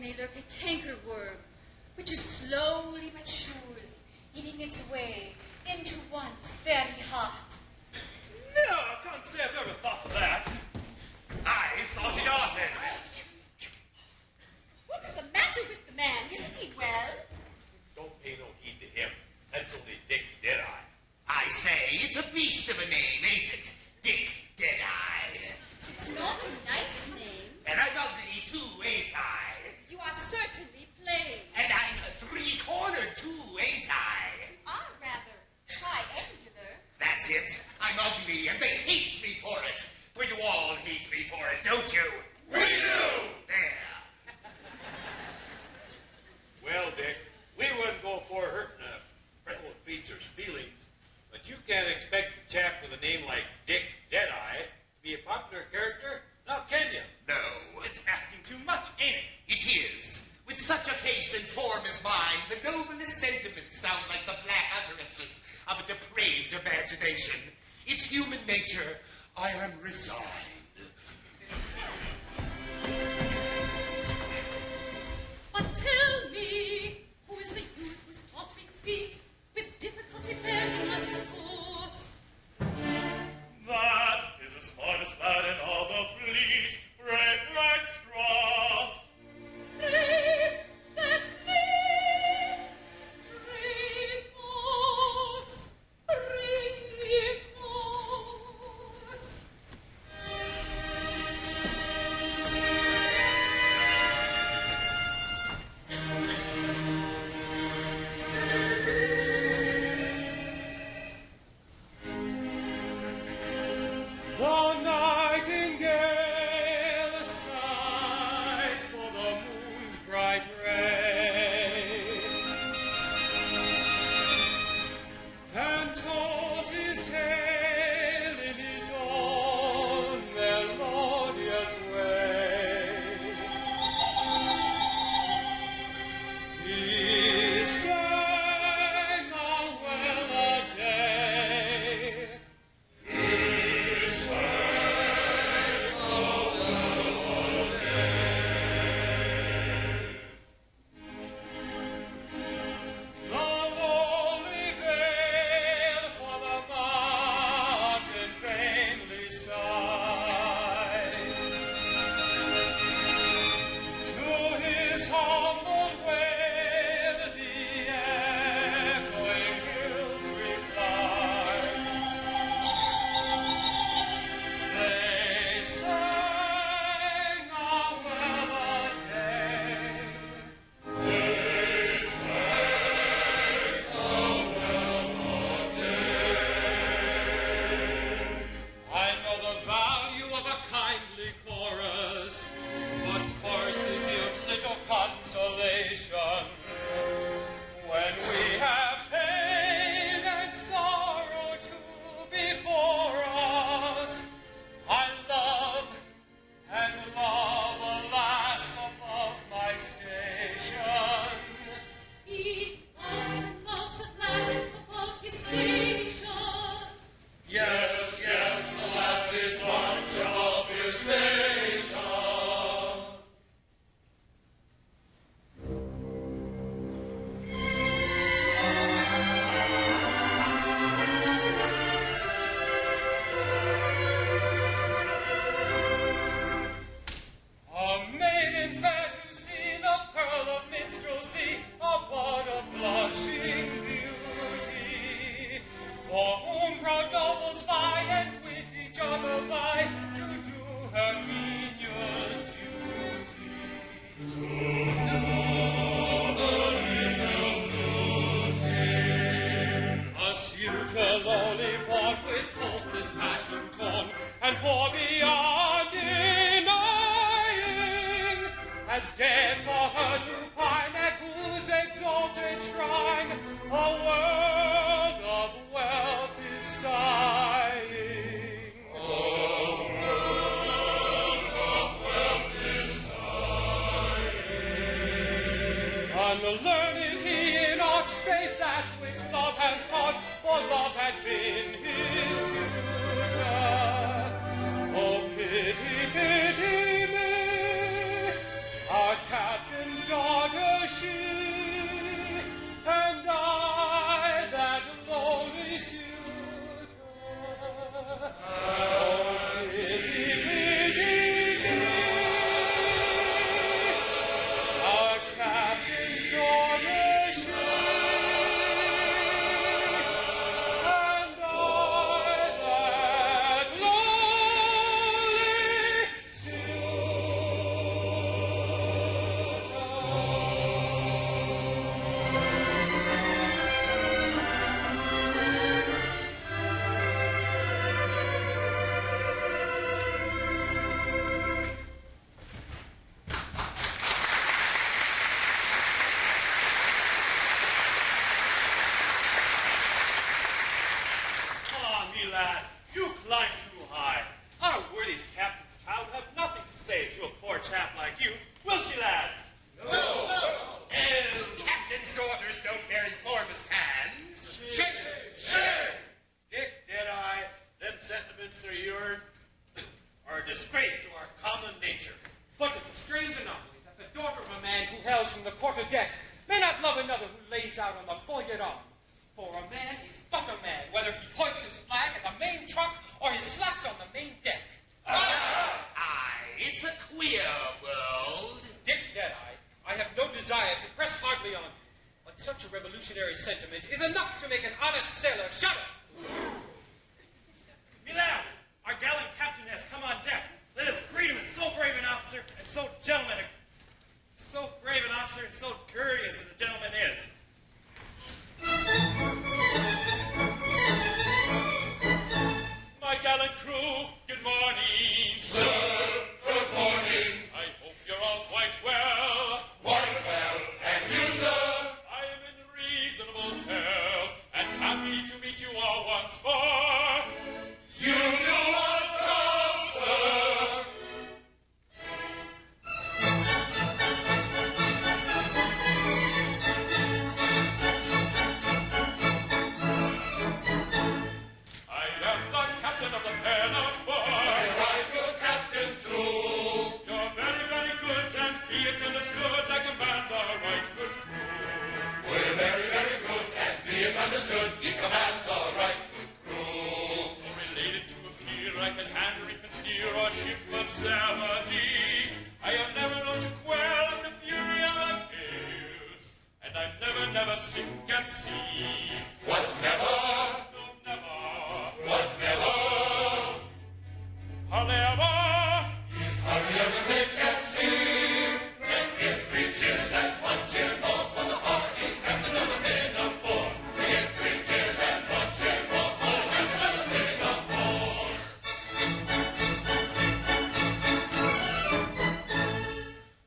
may lurk a cankerworm, which is slowly but surely eating its way into one's very heart. No, I can't say I've ever thought of that. I've thought it often. What's the matter with the man? Isn't he well? Don't pay no heed to him. That's only Dick Deadeye. I say, it's a beast of a name, ain't it? Dick Deadeye. It's not a nice name. And I'm ugly too, ain't I? You are certainly plain. And I'm a three-cornered too, ain't I? You are rather triangular. That's it. I'm ugly, and they hate me for it. For you all hate me for it, don't you? We do! There. Well, Dick, we wouldn't go for hurting a fellow creature's feelings, but you can't expect a chap with a name like Dick Deadeye to be a popular character, now can you? No. It's asking too much, ain't it? It is. With such a face and form as mine, the noblest sentiments sound like the black utterances of a depraved imagination. It's human nature. I am resigned. But tell me, who is the youth whose faltering feet with difficulty bear him on his course? That is the smartest lad in all the fleet, brave right strong. Brave than me, brave horse, bring me horse. The nightingale sighed for the moon's bright ray, and told his tale in his own melodious way. He sang a well a day. The lowly vale for the mountain vainly sighed. To his humble wail the echoing hills replied. They sang a well a day. I know the value of a kindly chorus, but courses yield little consolation. When we have pain and sorrow too before us, I love, alas, above my station. He loves at last above his station. Yes, alas, is much above his station. A maiden fair to see, the pearl of minstrelsy, a bud of blushing beauty, for whom proud nobles vie and with each other vie to do her menial's duty. A suitor lowly born with hopeless passion torn, and poor beyond denying, has dared for her to pine at whose exalted shrine a world of wealth is sighing. A world of wealth is sighing. Unlearned he in aught save that which love has taught, for love had been his tutor. Oh, pity me, our captain's like you, will she, lads? No. Captain's daughters don't marry foremast hands. Sure. Dick, Deadeye, them sentiments of yours are a disgrace to our common nature. But it's a strange anomaly that the daughter of a man who hails from the quarter-deck may not love another who lays out on the foliot-arm. For a man is but a man, whether he hoists his flag at the main truck or he slacks on the main deck. Aye, it's a queer world. Dick Deadeye, I have no desire to press hardly on you, but such a revolutionary sentiment is enough to make an honest sailor shudder. Me lad, our gallant captain has come on deck. Let us greet him as so brave an officer and so courteous as a gentleman is. My gallant crew, good morning. Sir, good morning. I hope you're all quite well. Quite well. And you, sir? I am in reasonable health and happy to meet you all once more. You do us wrong, sir. I am the captain of the Pinafore. Right, good Captain, too. You're very, very good, and be it understood, I command the right good crew. We're very, very good, and be it understood, he commands our right good crew. Related to a peer, I can hand, reef, and steer, or ship a 70. I have never known to quell in the fury of a gale, and I've never sink at sea. What never? No, never. What never? However, He's hardly ever sick at sea. Then give 3 cheers and 1 cheer more for the hardy captain of the Pinafore. Give 3 cheers and 1 cheer more for the captain of the Pinafore.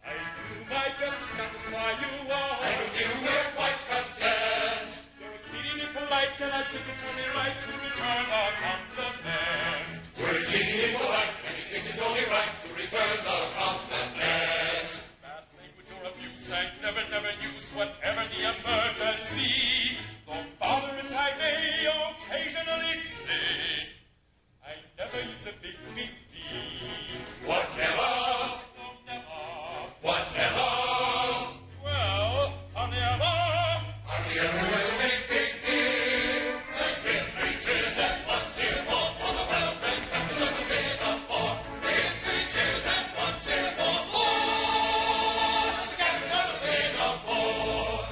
I do my best to satisfy you all. And with you we're quite content. You're exceedingly polite, and I think it's only right to return a compliment. We're exceedingly polite, and he thinks it's only right to return the compliment. Bad language or abuse I never use, whatever the emergency. Though bother it I may occasionally say, I never use a big D. What never? No, never. What never? Well, however, Hardly ever swears a big deal. Then give 3 cheers and 1 cheer more for the well-bred captain of the Pinafore. Give 3 cheers and 1 cheer more for the captain of the Pinafore.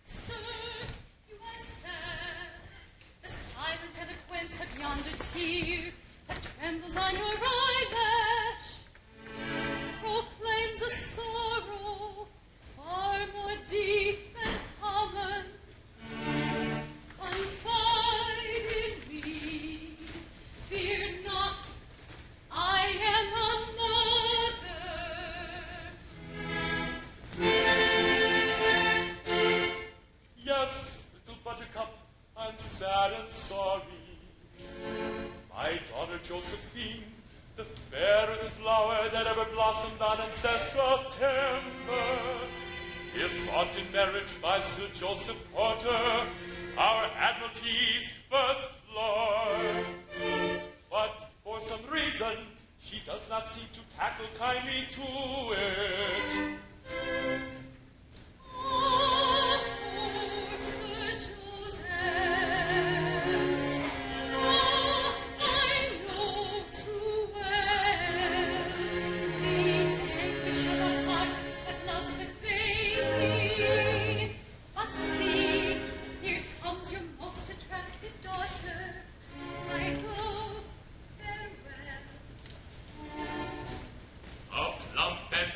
Sir, you are sad. The silent eloquence of yonder tear that trembles on your eyelash proclaims a sorrow far more deep than common. Confide in me, fear not, I am a mother. yes, little buttercup, I'm sad and sorry. My daughter Josephine, the fairest flower that ever blossomed on ancestral timber, is sought in marriage by Sir Joseph Porter, our Admiralty's first lord. But for some reason, she does not seem to tackle kindly to it. Oh, poor Sir Joseph. Oh, I know too well the anguish of a heart that loves but vainly. But see, here comes your most attractive daughter. I go farewell. A plump and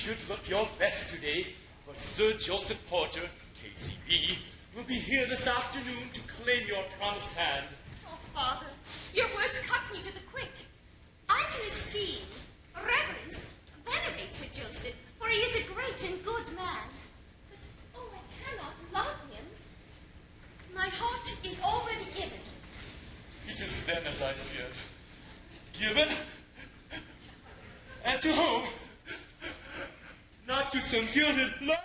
should look your best today, for Sir Joseph Porter, KCB, will be here this afternoon to claim your promised hand. Oh, Father, your words cut me to the quick. I can esteem, reverence, venerate Sir Joseph, for he is a great and good man. But, oh, I cannot love him. My heart is already given. It is then as I feared. Given? And to whom? Not to some gilded lord.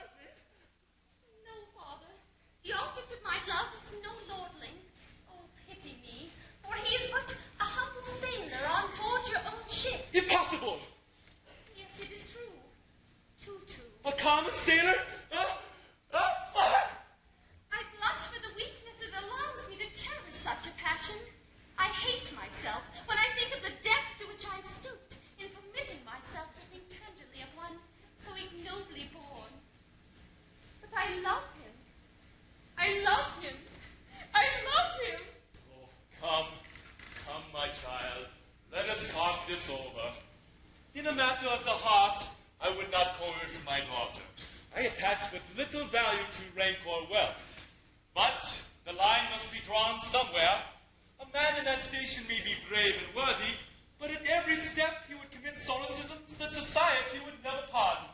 No, Father. The object of my love is no lordling. Oh, pity me, for he is but a humble sailor on board your own ship. Impossible! Yes, it is true. Too true. A common sailor? I blush for the weakness that allows me to cherish such a passion. I hate myself when I think of the depth to which I have stooped in permitting myself to think tenderly of one so ignobly born. But I love him. I love him. I love him. Oh, come, my child. Let us talk this over. In a matter of the heart, I would not coerce my daughter. I attach but little value to rank or wealth. But the line must be drawn somewhere. A man in that station may be brave and worthy, but at every step he would commit solecisms that society would never pardon.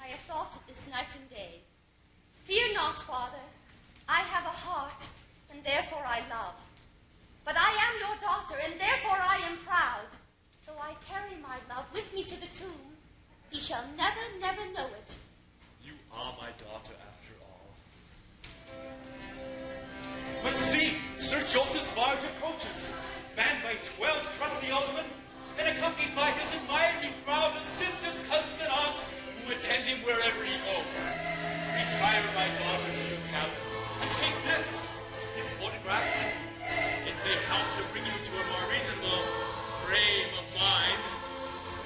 I have thought of this night and day. Fear not, Father. I have a heart, and therefore I love. But I am your daughter, and therefore I am proud. Though I carry my love with me to the tomb, he shall never, never know it. You are my daughter after all. But see, Sir Joseph's barge approaches, manned by 12 trusty oarsmen, and accompanied by his admiring crowd of sisters, cousins, and aunts, who attend him wherever he goes. Retire my daughter to your cabin, and take this, his photograph with you. It may help to bring you to a more reasonable frame of mind.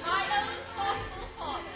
My own thoughtful father.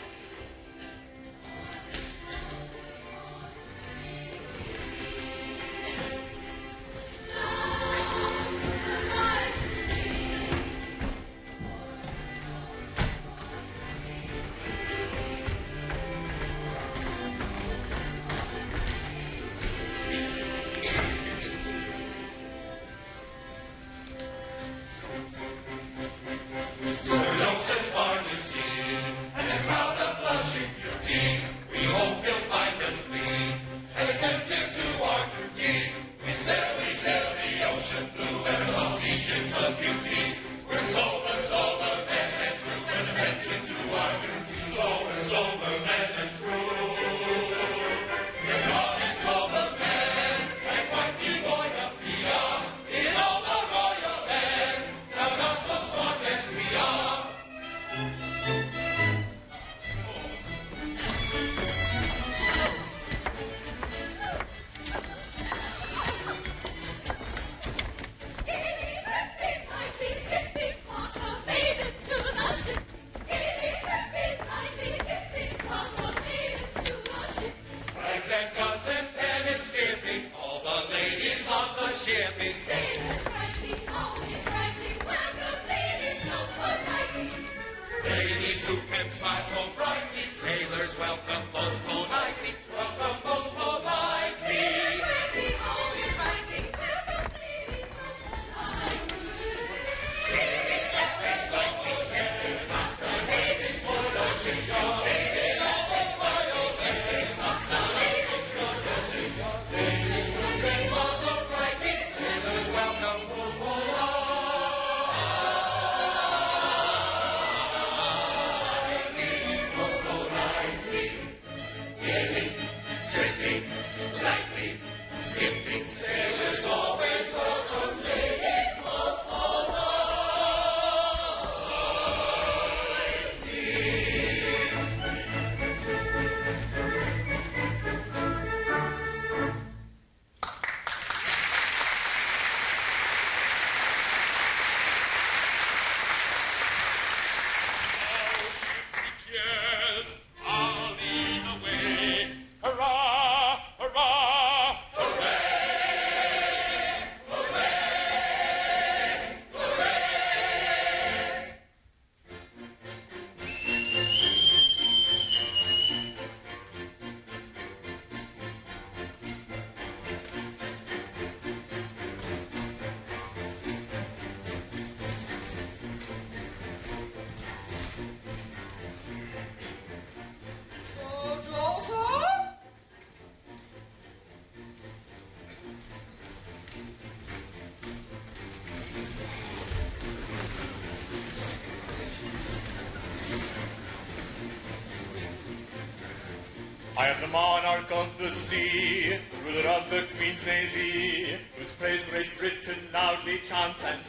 I am the monarch of the sea, ruler of the Queen's Navy, whose praise Great Britain loudly chants, and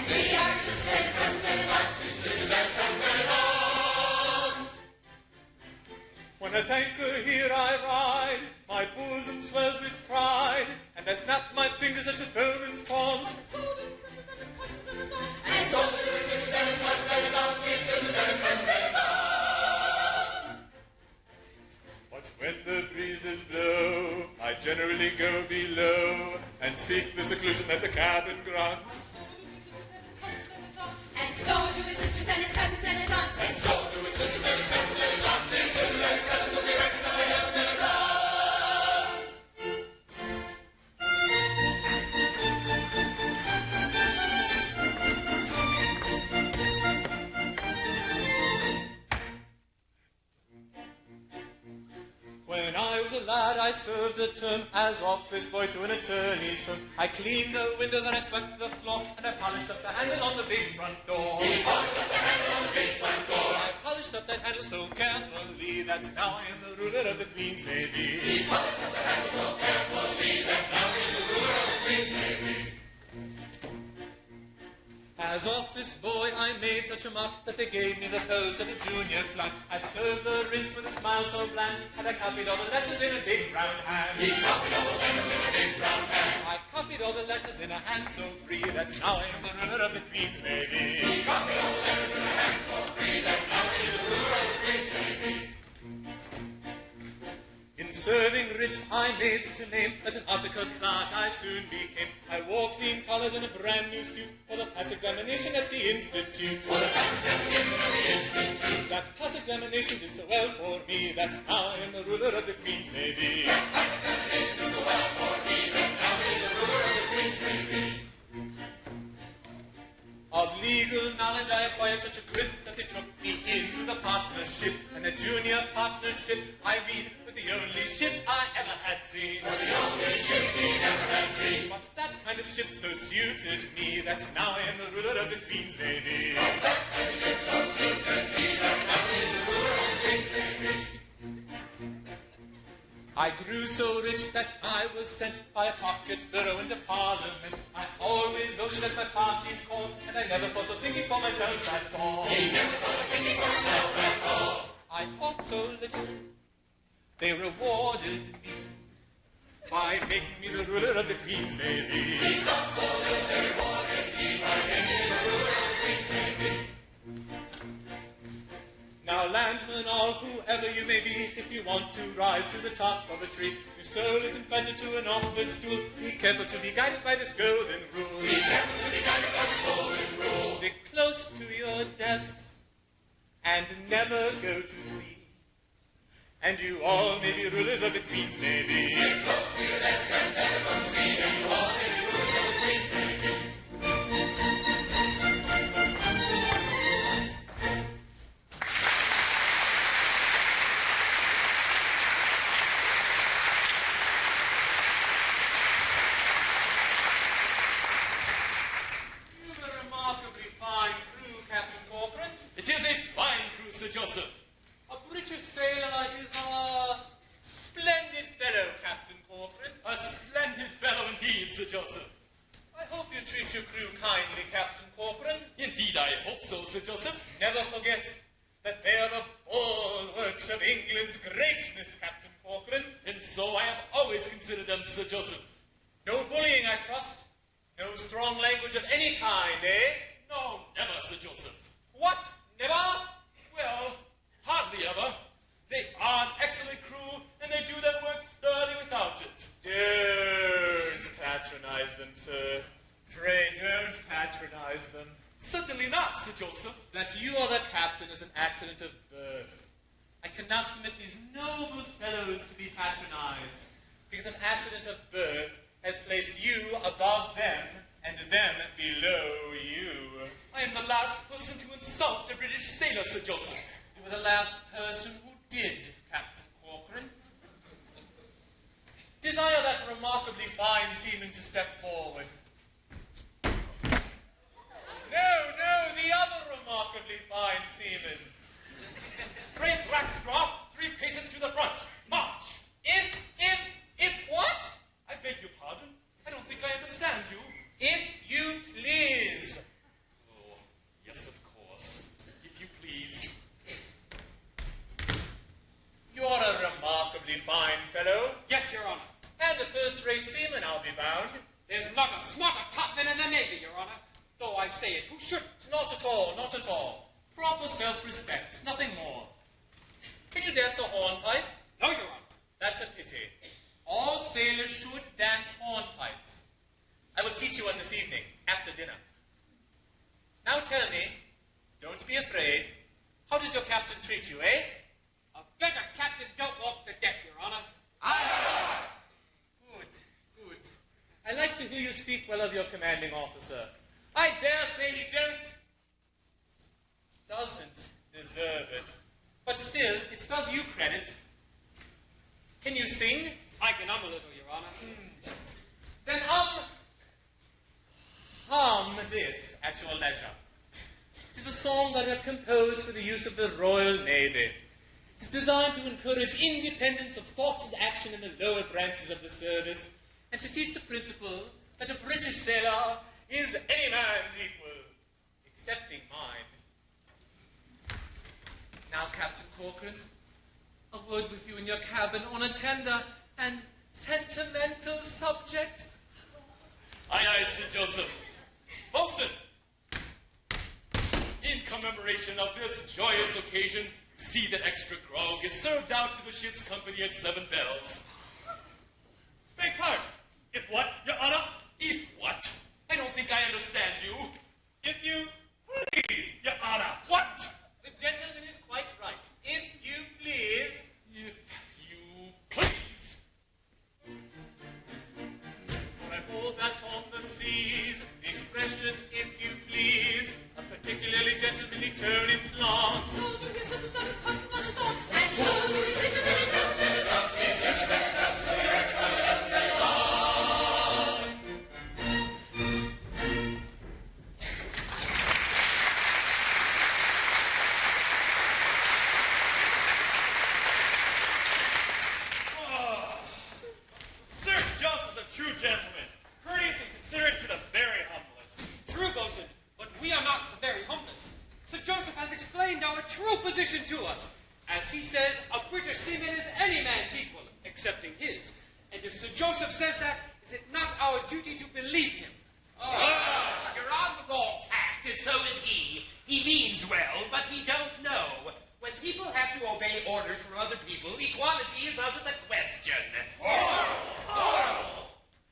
we are sisters and aunts, sisters and aunts. When at anchor here I ride, my bosom swells with pride, and I snap my fingers at the foeman's taunts. And so do his sisters and his cousins and his aunts, his sisters and his cousins and his aunts. But when the breezes blow, I generally go below, and seek the seclusion that the cabin grants. And so do his sisters and his cousins and his aunts. And so do his sisters and his cousins and his aunts. His sisters and his cousins will be reconciled and his aunts. When I was a lad, I served a term as office boy to an attorney's firm. I cleaned the windows and I swept the floor, and I polished up the handle on the big front door. He polished up the handle on the big front door. I polished up that handle so carefully that now I am the ruler of the Queen's Navy. He polished up the handle so carefully that now he is the ruler of the Queen's Navy. As office boy, I made such a mock that they gave me the post of a junior clerk. I served the rinse with a smile so bland, and I copied all the letters in a big brown hand. He copied all the letters in a big brown hand. I copied all the letters in a hand so free that now I am the ruler of the Queen's Navy. He copied all the letters in a hand so free that now he is the ruler of the Queen's Navy. In serving writs, I made such a name that an articled clerk I soon became. I wore clean collars and a brand new suit for the pass examination at the Institute. For the pass examination at the Institute. That pass examination did so well for me that now I am the ruler of the Queen's Navy. That pass examination did so well for me that now he is the ruler of the Queen's Navy. Of legal knowledge I acquired such a grip that they took me into the partnership. And the junior partnership, I read, was the only ship I ever had seen. Was the only ship he ever had seen. But that kind of ship so suited me that now I am the ruler of the Queen's Navy. But that kind of ship so suited me that now he is the ruler of the Queen's Navy. I grew so rich that I was sent by a pocket borough into Parliament. I always voted at my party's call, and I never thought of thinking for myself at all. He never thought of thinking for himself at all. I thought so little, they rewarded me by making me the ruler of the Queen's Navy. He thought so little, they rewarded me by making me the ruler of the Queen's Navy. Now, landsmen, all whoever you may be, if you want to rise to the top of a tree, your soul isn't fettered to an office stool. Be careful to be guided by this golden rule. Be careful to be guided by this golden rule. Stick close to your desks and never go to sea. And you all may be rulers of the Queen's Navy. Stick close to your desks and never go to sea, and you all may be rulers of the Queen's Navy. Sir Joseph. A British sailor is a splendid fellow, Captain Corcoran. A splendid fellow indeed, Sir Joseph. I hope you treat your crew kindly, Captain Corcoran. Indeed, I hope so, Sir Joseph. Never forget that they are the bulwarks of England's greatness, Captain Corcoran. And so I have always considered them, Sir Joseph. No bullying, I trust. No strong language of any kind, eh? No, never, Sir Joseph. What? Never? Well, hardly ever. They are an excellent crew, and they do their work thoroughly without it. Don't patronize them, sir. Pray don't patronize them. Certainly not, Sir Joseph. That you are the captain is an accident of birth. I cannot permit these noble fellows to be patronized, because an accident of birth has placed you above them, and them below you. I am the last person to insult the British sailor, Sir Joseph. You were the last person who did, Captain Corcoran. Desire that remarkably fine seaman to step forward. No, the other remarkably fine seaman. Brave Rackstraw, first-rate seaman, I'll be bound. There's not a smarter topman in the Navy, Your Honor. Though I say it, who shouldn't? Not at all, not at all. Proper self-respect, nothing more. Can you dance a hornpipe? No, Your Honor. That's a pity. All sailors should dance hornpipes. I will teach you one this evening, after dinner. Now tell me, don't be afraid, how does your captain treat you, eh? A better captain don't walk the deck, Your Honor. Aye! Good. I like to hear you speak well of your commanding officer. I dare say he doesn't deserve it. But still, it does you credit. Can you sing? I can a little, Your Honor. Then hum this at your leisure. It is a song that I have composed for the use of the Royal Navy. It's designed to encourage independence of thought and action in the lower branches of the service, and to teach the principle that a British sailor is any man's equal, excepting mine. Now, Captain Corcoran, a word with you in your cabin on a tender and sentimental subject. Aye, Sir Joseph. Boatswain, in commemoration of this joyous occasion, see that extra grog is served out to the ship's company at 7 bells. Beg pardon. If what, Your Honor? If what? I don't think I understand you. If you please, Your Honor. What? The gentleman is quite right. If you please. If you please. For I hold that on the seas, the expression, if you please, a particularly gentlemanly tone implants. So do his sisters and his cousins and his aunts, and so do his sisters and his cousins and his aunts, his sisters and his cousins and his cousins and his aunts. Sir Joseph's a true gentleman, courteous and considerate to the very humblest. True, Bosun, but we are not the very humblest. Sir Joseph has explained our true position to us. As he says, a British seaman is any man's equal, excepting his. And if Sir Joseph says that, is it not our duty to believe him? You're on the wrong tack, and so is he. He means well, but he don't know. When people have to obey orders from other people, equality is out of the question.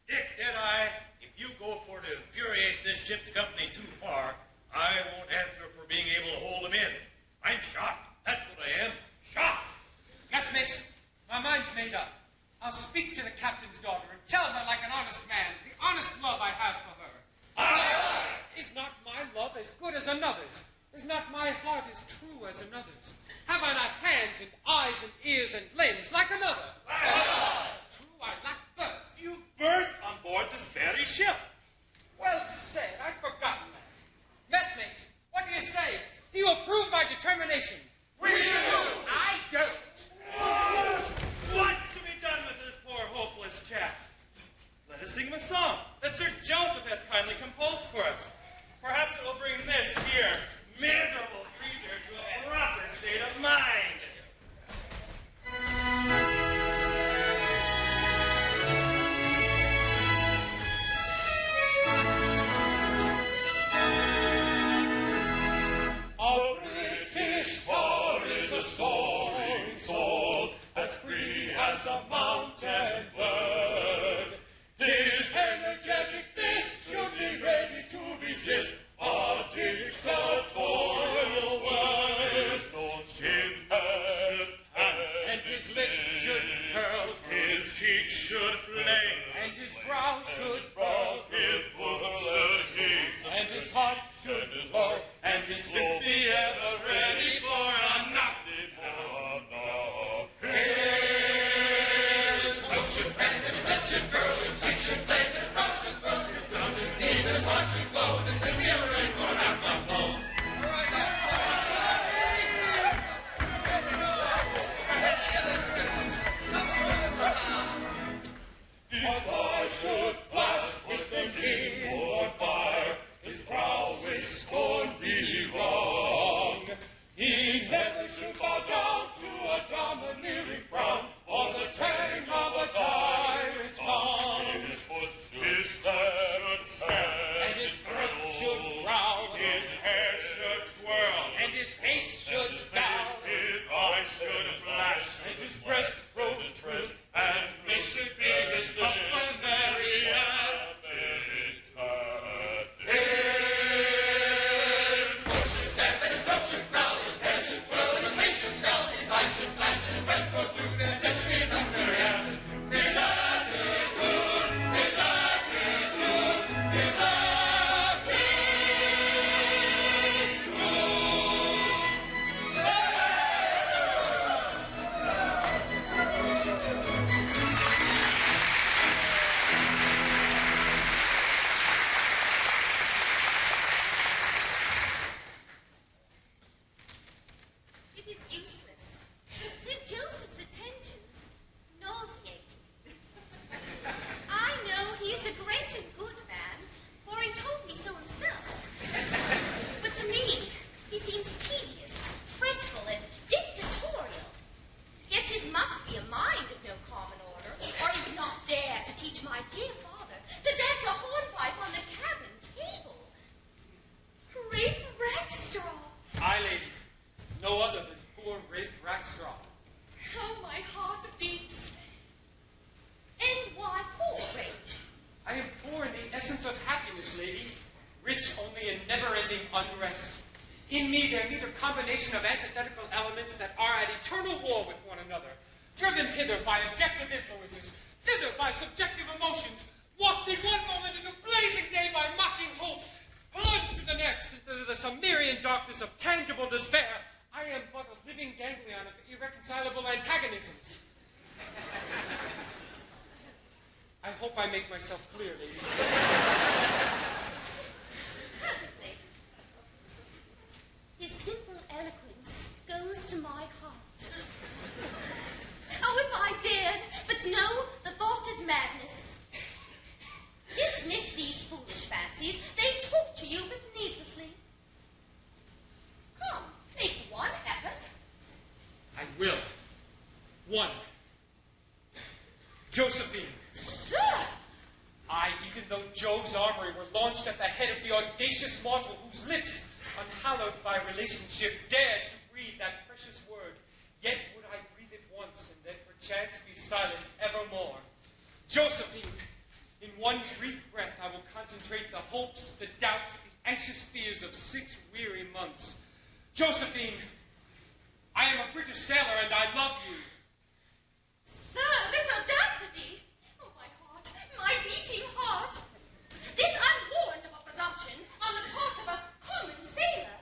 Dick Deadeye, if you go for to infuriate this ship's company too far, I won't answer for being able to hold them in. I'm shocked. That's what I am. Shocked. Messmates, my mind's made up. I'll speak to the captain's daughter and tell her like an honest man the honest love I have for her. Is not my love as good as another's? Is not my heart as true as another's? Have I not hands and eyes and ears and limbs like another? True, I lack birth. You've birthed on board this very ship. Well said, I'd forgotten that. Messmates, what do you say? Do you approve my determination? We do! I don't. What's to be done with this poor hopeless chap? Let us sing him a song that Sir Joseph has kindly composed for us. Perhaps it will bring this here miserable creature to a proper state of mind. me, they're neither combination of antithetical elements that are at eternal war with one another, driven hither by objective influences, thither by subjective emotions, wafted one moment into blazing day by mocking hope, plunged to the next into the Cimmerian darkness of tangible despair. I am but a living ganglion of irreconcilable antagonisms. I hope I make myself clear, lady. Perfectly. His simple eloquence goes to my heart. Oh, if I dared, but no, the thought is madness. Dismiss these foolish fancies. They torture you but needlessly. Come, make one effort. I will. One. Josephine. Sir! I, even though Jove's armory were launched at the head of the audacious mortal whose lips, unhallowed by relationship, dared to breathe that precious word, yet would I breathe it once and then perchance be silent evermore. Josephine, in one brief breath I will concentrate the hopes, the doubts, the anxious fears of 6 weary months. Josephine, I am a British sailor and I love you. Sir, this audacity! Oh, my heart, my beating heart! This unwarrantable presumption on the part of a common sailor.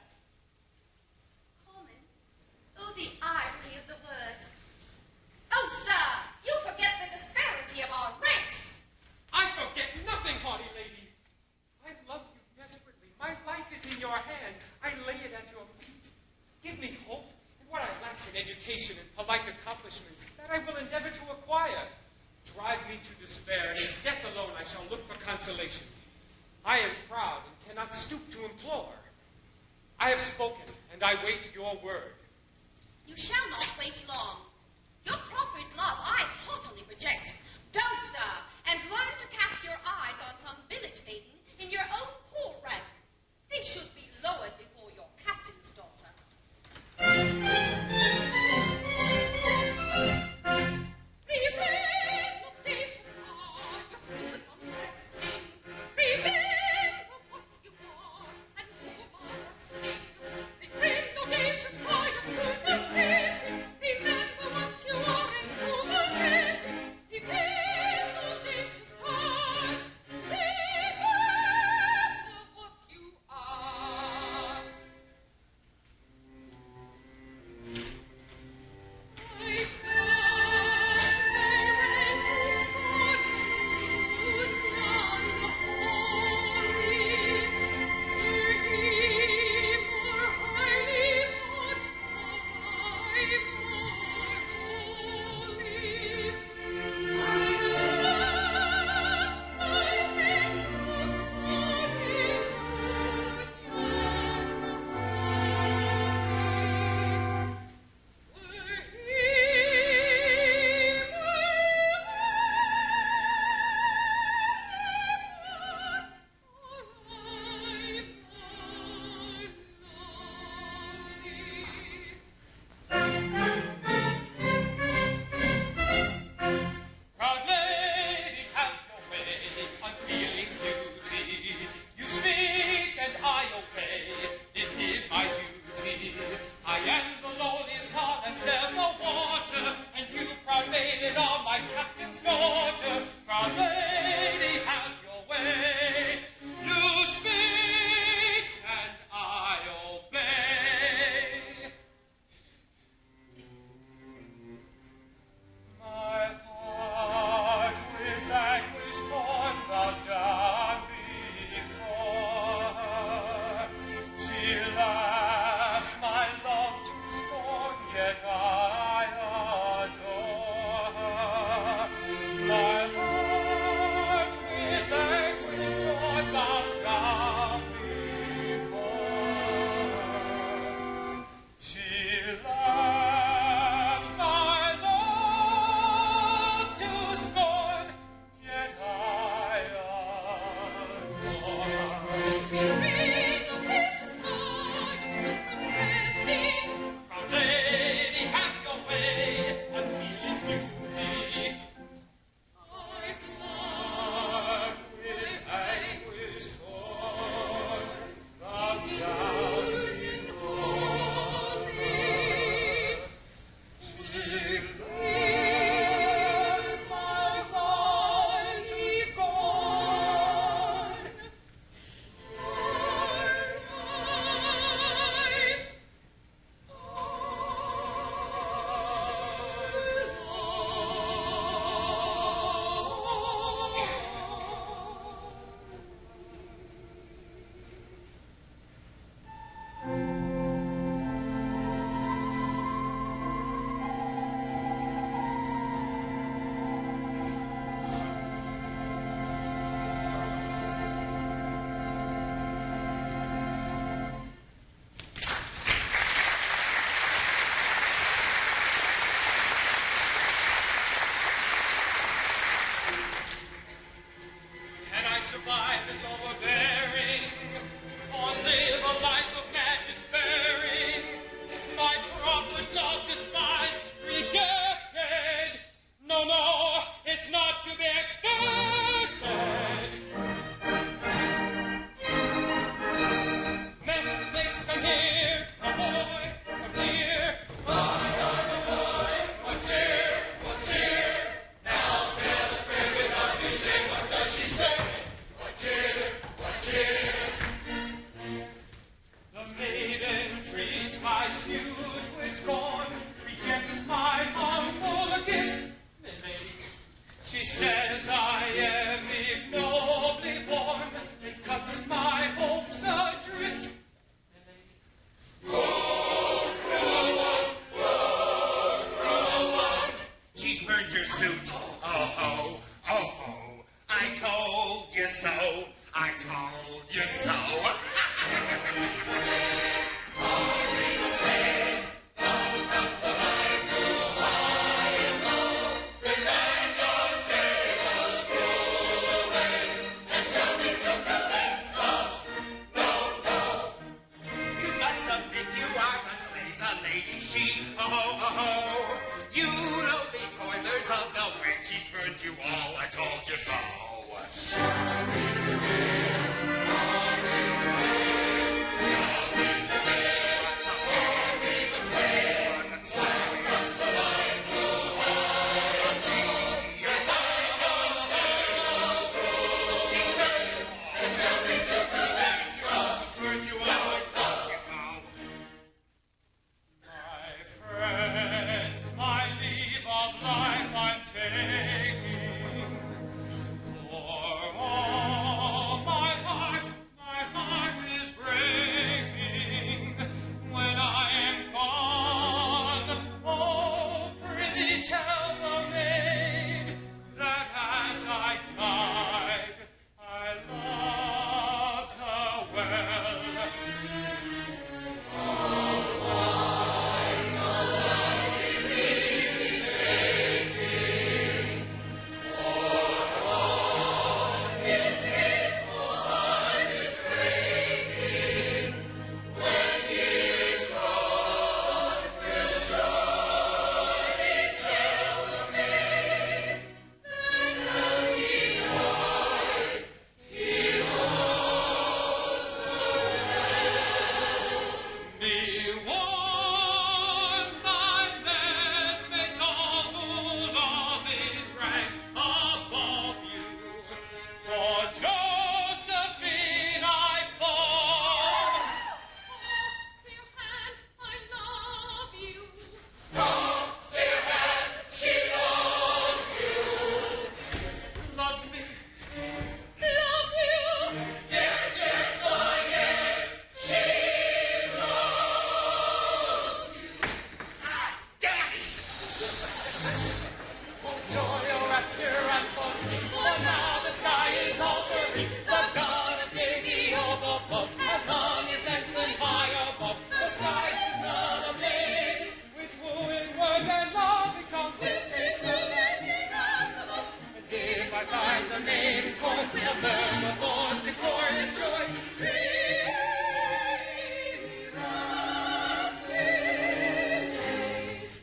Common? Oh, the irony of the word. Oh, sir, you forget the disparity of our ranks. I forget nothing, haughty lady. I love you desperately. My life is in your hand. I lay it at your feet. Give me hope in what I lack in education and polite accomplishments that I will endeavor to acquire. Drive me to despair, and in death alone I shall look for consolation. I am proud and cannot stoop to implore. I have spoken, and I wait your word. You shall not wait long. Your proffered love I haughtily reject. Go, sir, and learn to cast your eyes on some village maiden in your own poor rank. They should be lowered before your captain's daughter. is a lady, she, oh, you lonely toilers of the way she's burned you all, I told you so. Shall we submit? Shall we submit? Shall we submit? So comes the light to all of me. She is shall we still to that strong? She's burned you all, I told you so. My friends, my leave of life I'm taking. For all my heart is breaking. When I am gone, oh, prithee tell the maid that as I died, I loved her well. Be warned, my messmates, all who love in rank above you. For Josephine I fall. Stay your hand, I love you. Loves me. Love you. Joy, oh, rapture, and boasting, for now the sky is all serene. The dawn of day up above, as long as ensign high above. The sky is all ablaze with wooing words and loving song, which is the very gospel. And if I find the maiden court, we'll murmur forth the glorious joy.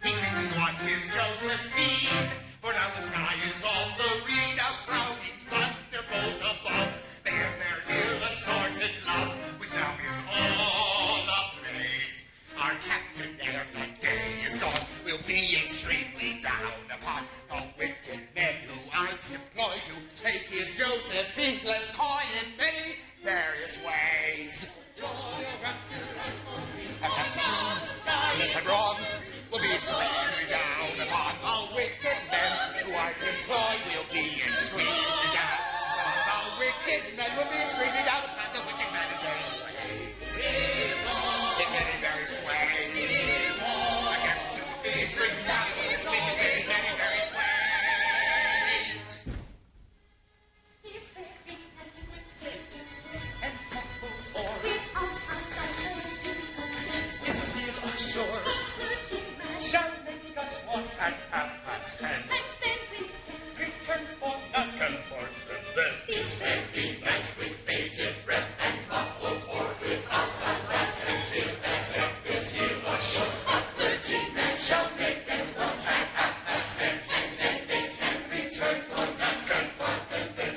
He thinks he's won his Josephine, for now the sky is all serene, a frowning thunderbolt above. There, their ill-assorted love, which now is all ablaze. Our captain, ere the day is gone, will be extremely down upon the wicked men who I'd employ to take his Josephine, less coy in many various ways. Our captain, unless I'm wrong, will be extremely down upon the wicked men who I'd employ will be extremely down upon the wicked men will be extremely down upon the wicked men in various ways. In many various ways. Our captain will be extremely down upon the wicked men in many various ways. He's very antiquated. And muffled or Without a lighthouse to is still ashore, the clergyman. shall make us one at 10:30. And then we Return for nothing for the bed. this May be met with bated breath and muffled or without a light, still as death is still ashore. A clergyman shall make them one at 10:30, and then they can return for nothing for the bed.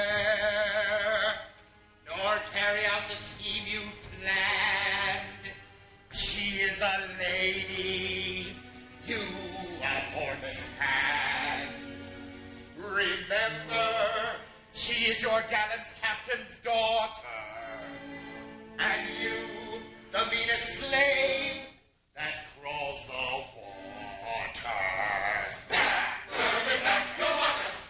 Forbear, nor carry out the scheme you planned. She is a lady, you a foremost hand. Remember, she is your gallant captain's daughter, and you, the meanest slave that crawls the water. Back, go back, go on us.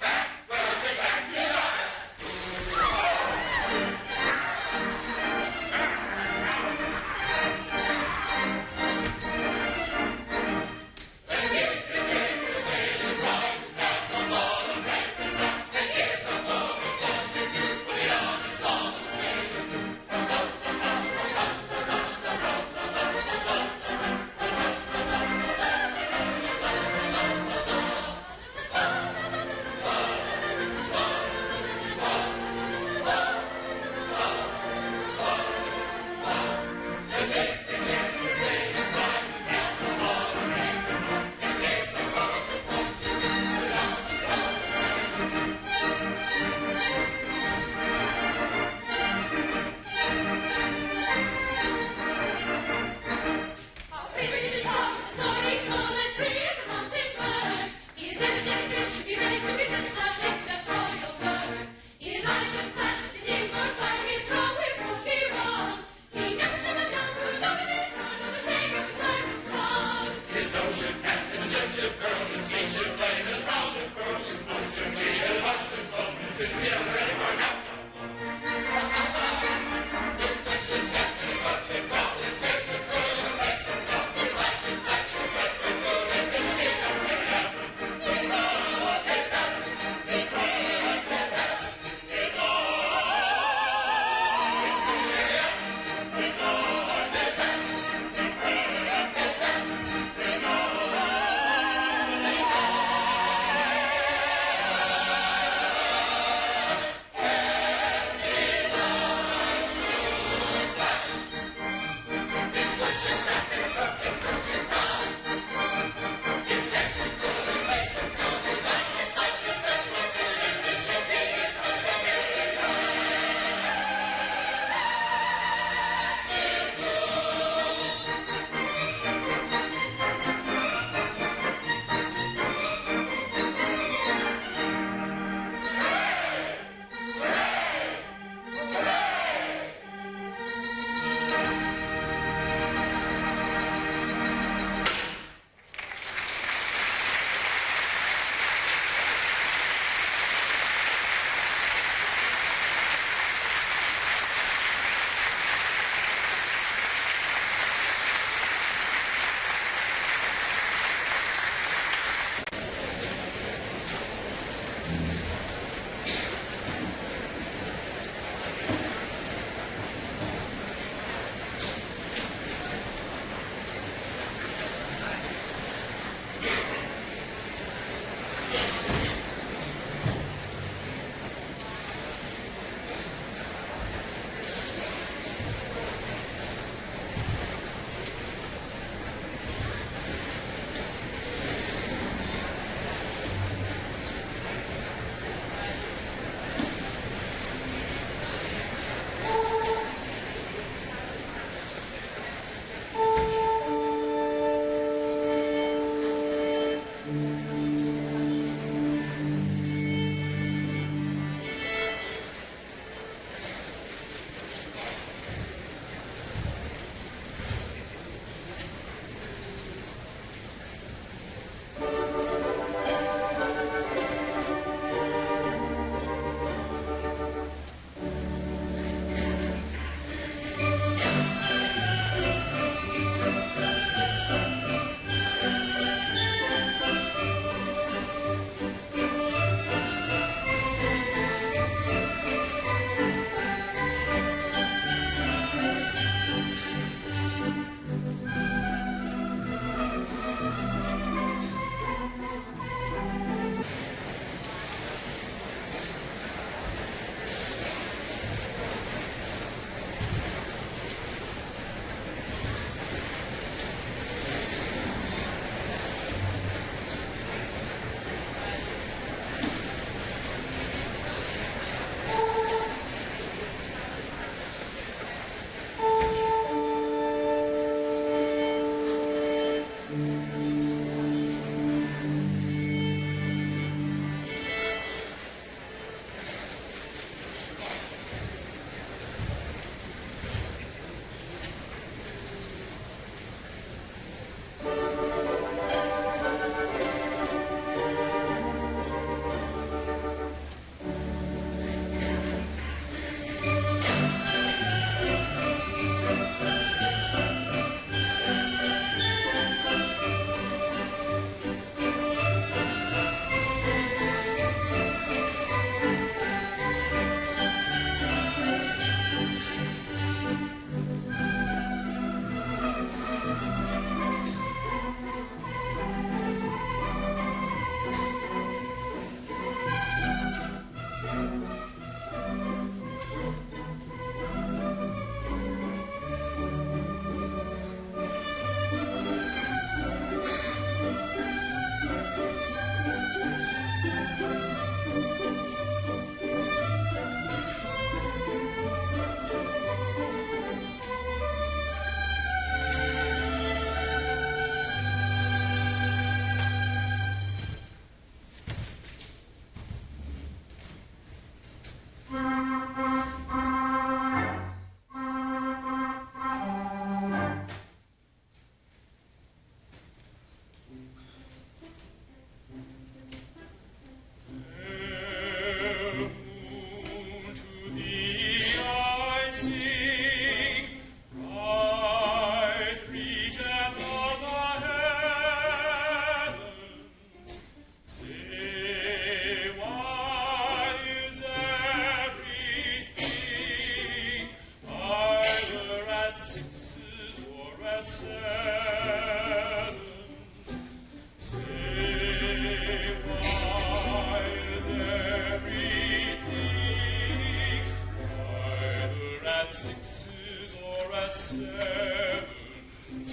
at sixes or at sevens,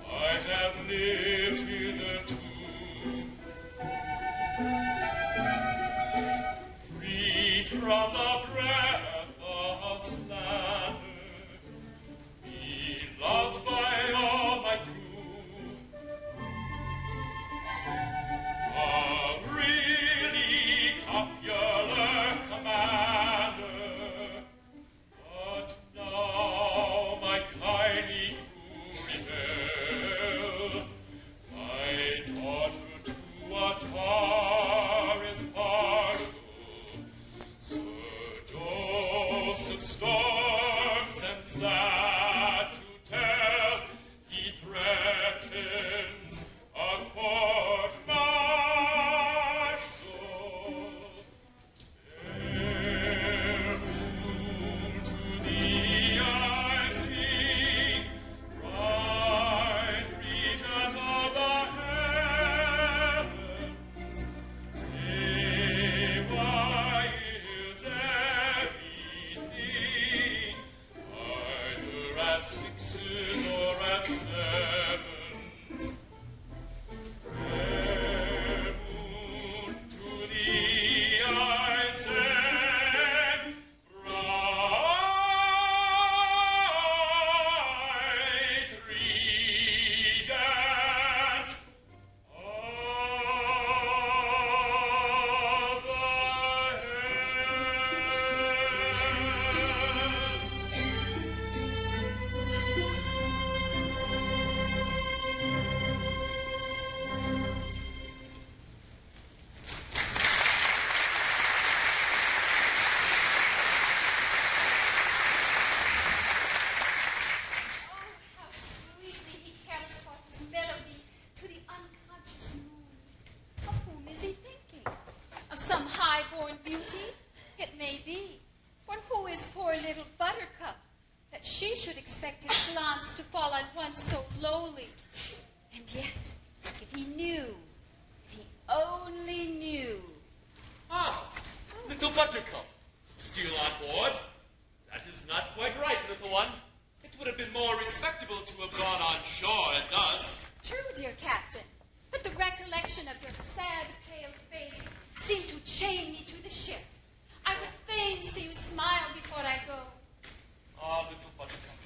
I have lived hitherto, free from the breath of slander, beloved by all my crew, a really popular commander. But now my kindly crew rebel, my daughter to a tar is Fargo, Sir Joseph storms and sad to tell, he threatens a court-martial. Ere moon to thee I speak, bright regent of the heavens, say why is everything either at sixes or at sevens? Fair moon, to thee I send, bright regent of the Oh, how sweetly he carries forth his melody to the unconscious moon. Of whom is he thinking? Of some high-born beauty? It may be. But who is poor little Buttercup, that she should expect his glance to fall on one so lowly? And yet, if he knew, if he only knew. Ah, little Buttercup, still on board? That is not quite right, little one. It would have been more respectable to have gone on shore at dusk. True, dear Captain, but the recollection of your sad, pale face seemed to chain me to the ship. I would fain see you smile before I go. Ah, little Buttercup,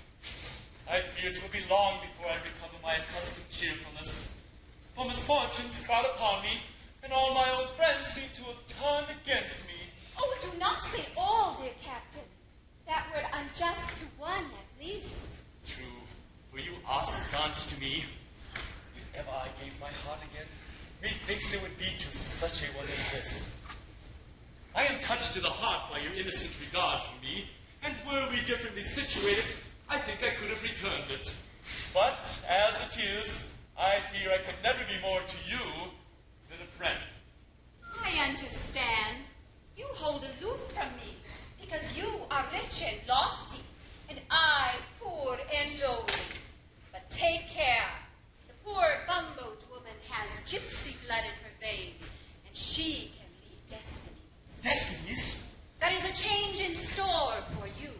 I fear it will be long before I recover my accustomed cheerfulness. For misfortunes crowd upon me, and all my old friends seem to have turned against me. Oh, do not say all, dear Captain. That word unjust to one, at least. True, for you are staunch to me. If ever I gave my heart again, methinks it would be to such a one as this. I am touched to the heart by your innocent regard for me, and were we differently situated, I think I could have returned it. But as it is, I fear I can never be more to you than a friend. I understand. You hold aloof from me because you are rich and lofty, and I poor and lowly. But take care. The poor bumboat woman has gypsy blood in her veins, and she can lead destinies. Destinies? There is a change in store for you.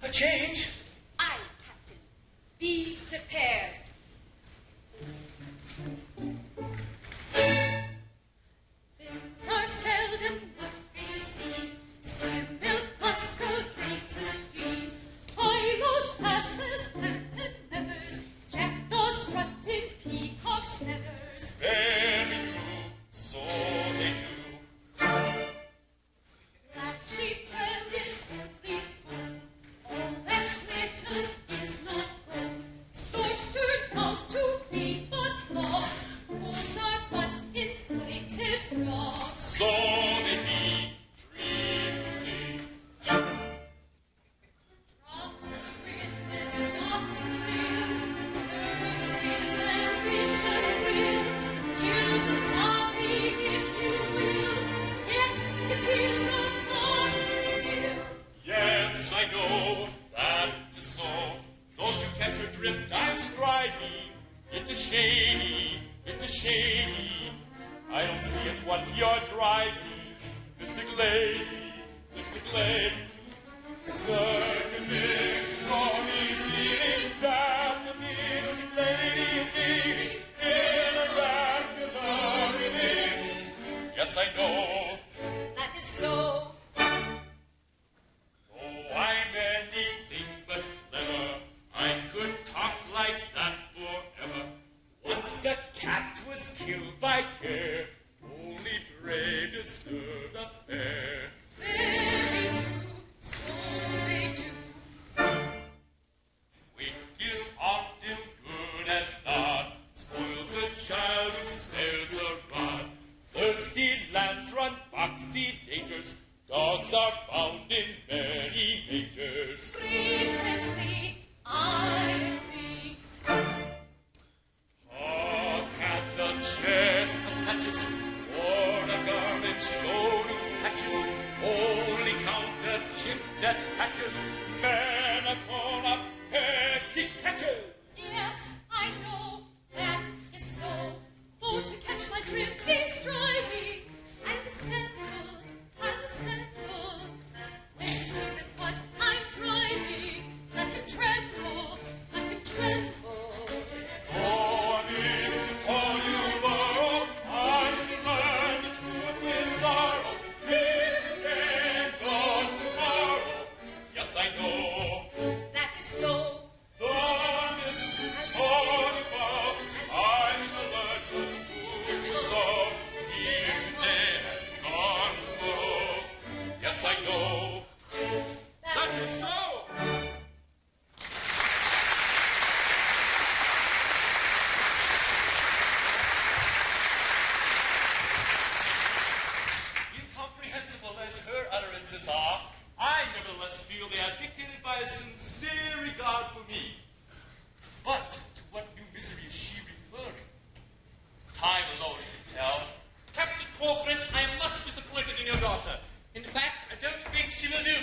A change? Aye, Captain. Be prepared. Things are seldom what they seem. Skim milk must go grates as green. Highlows, passes, planted feathers. Jackdaws strutting peacock's feathers. Very true, so they do. Black sheep dwell in every fold. All that deserve the fair. Very true, so they do. Wit is often good as not, spoils the child who spares a rod. Thirsty lambs run foxy dangers, dogs are found in many majors. Frequently, I agree. Talk at the chest of snatches, or a garment show new patches, only count the chip that hatches, man upon a pear he catches. Yes, I know that is so. For to catch my drift, be striving and dissemble. When he sees at what I'm driving, let him tremble, let him tremble. Oh, this to call you borrow, I should learn the truth with sorrow. Here today, gone tomorrow. Yes, I know. That is so. The honest thought above, I shall learn the truth with sorrow. Here today, gone tomorrow. Yes, I know. That is so. Incomprehensible as her utterances are, I nevertheless feel they are dictated by a sincere regard for me. But to what new misery is she referring? Time alone can tell. Captain Corcoran, I am much disappointed in your daughter. In fact, I don't think she will do.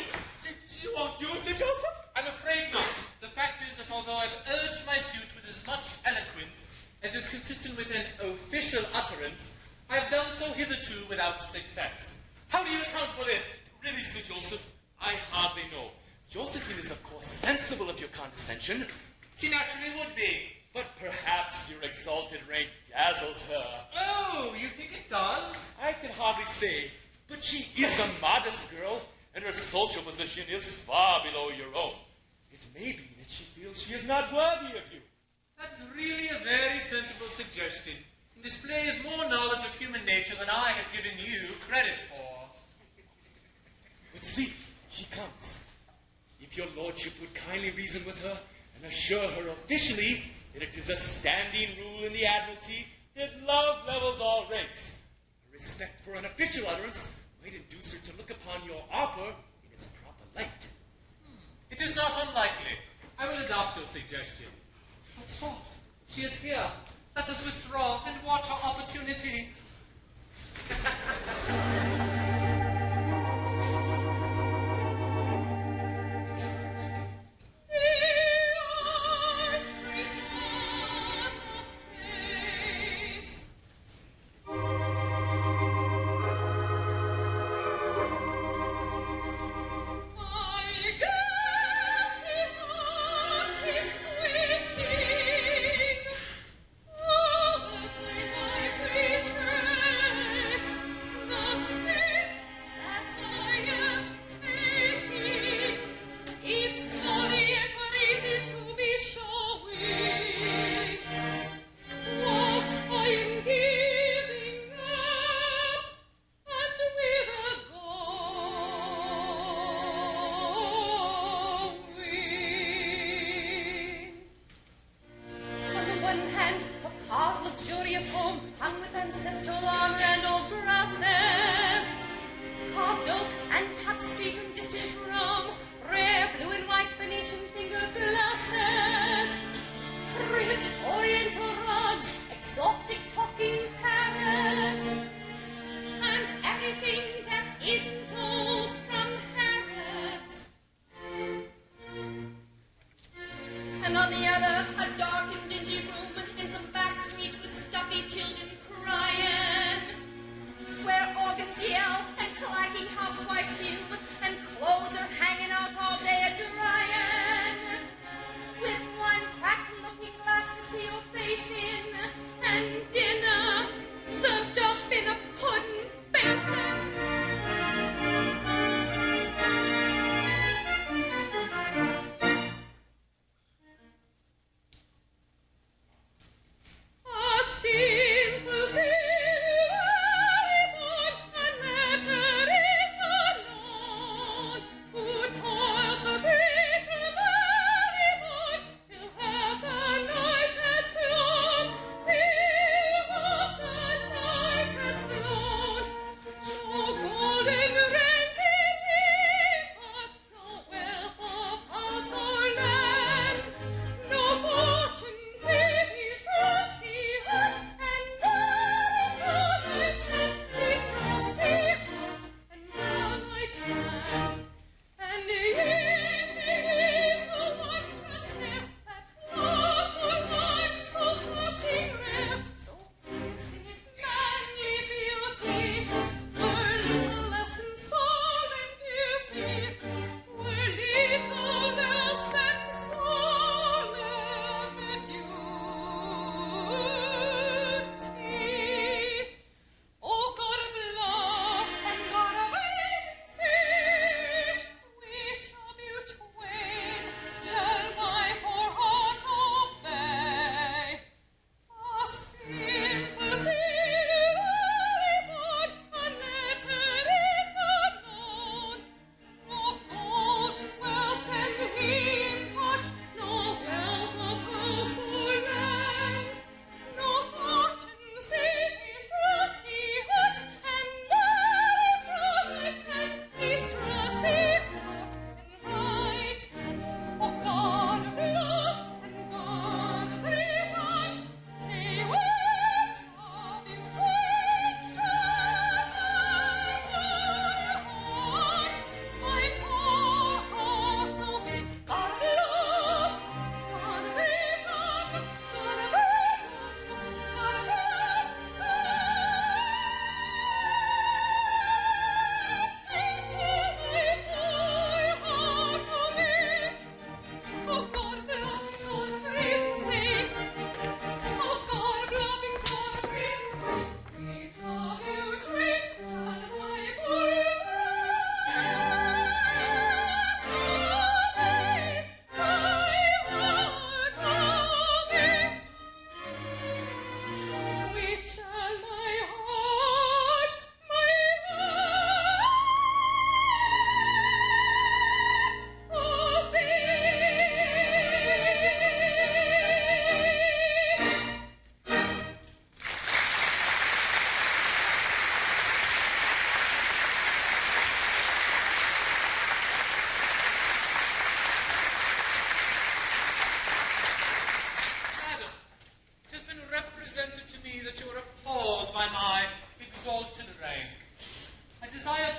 She won't do it, Sir Joseph? I'm afraid not. The fact is that although I've urged my suit with as much eloquence as is consistent with an official utterance, I have done so hitherto without success. How do you account for this? Really, Sir Joseph, I hardly know. Josephine is, of course, sensible of your condescension, She naturally would be. but perhaps your exalted rank dazzles her. Oh, you think it does? I can hardly say, but she is a modest girl, and her social position is far below your own. It may be that she feels she is not worthy of you. That's really a very sensible suggestion. It displays more knowledge of human nature than I have given you credit for. But see, she comes. If your lordship would kindly reason with her and assure her officially that it is a standing rule in the Admiralty that love levels all ranks. A respect for an official utterance might induce her to look upon your offer in its proper light. It is not unlikely. I will adopt your suggestion. But soft, she is here. Let us withdraw and watch our opportunity. Not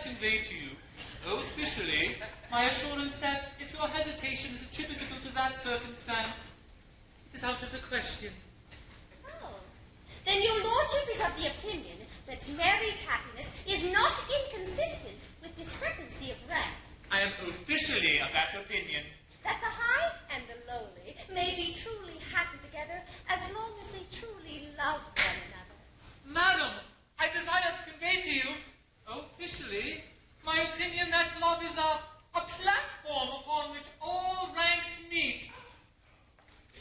convey to you, officially, my assurance that if your hesitation is attributable to that circumstance, it is out of the question. Oh, then your lordship is of the opinion that married happiness is not inconsistent with discrepancy of rank. I am officially of that opinion. That the high and the lowly may be truly happy together as long as they truly love one another. Madam, I desire to convey to you, officially, my opinion that love is a platform upon which all ranks meet.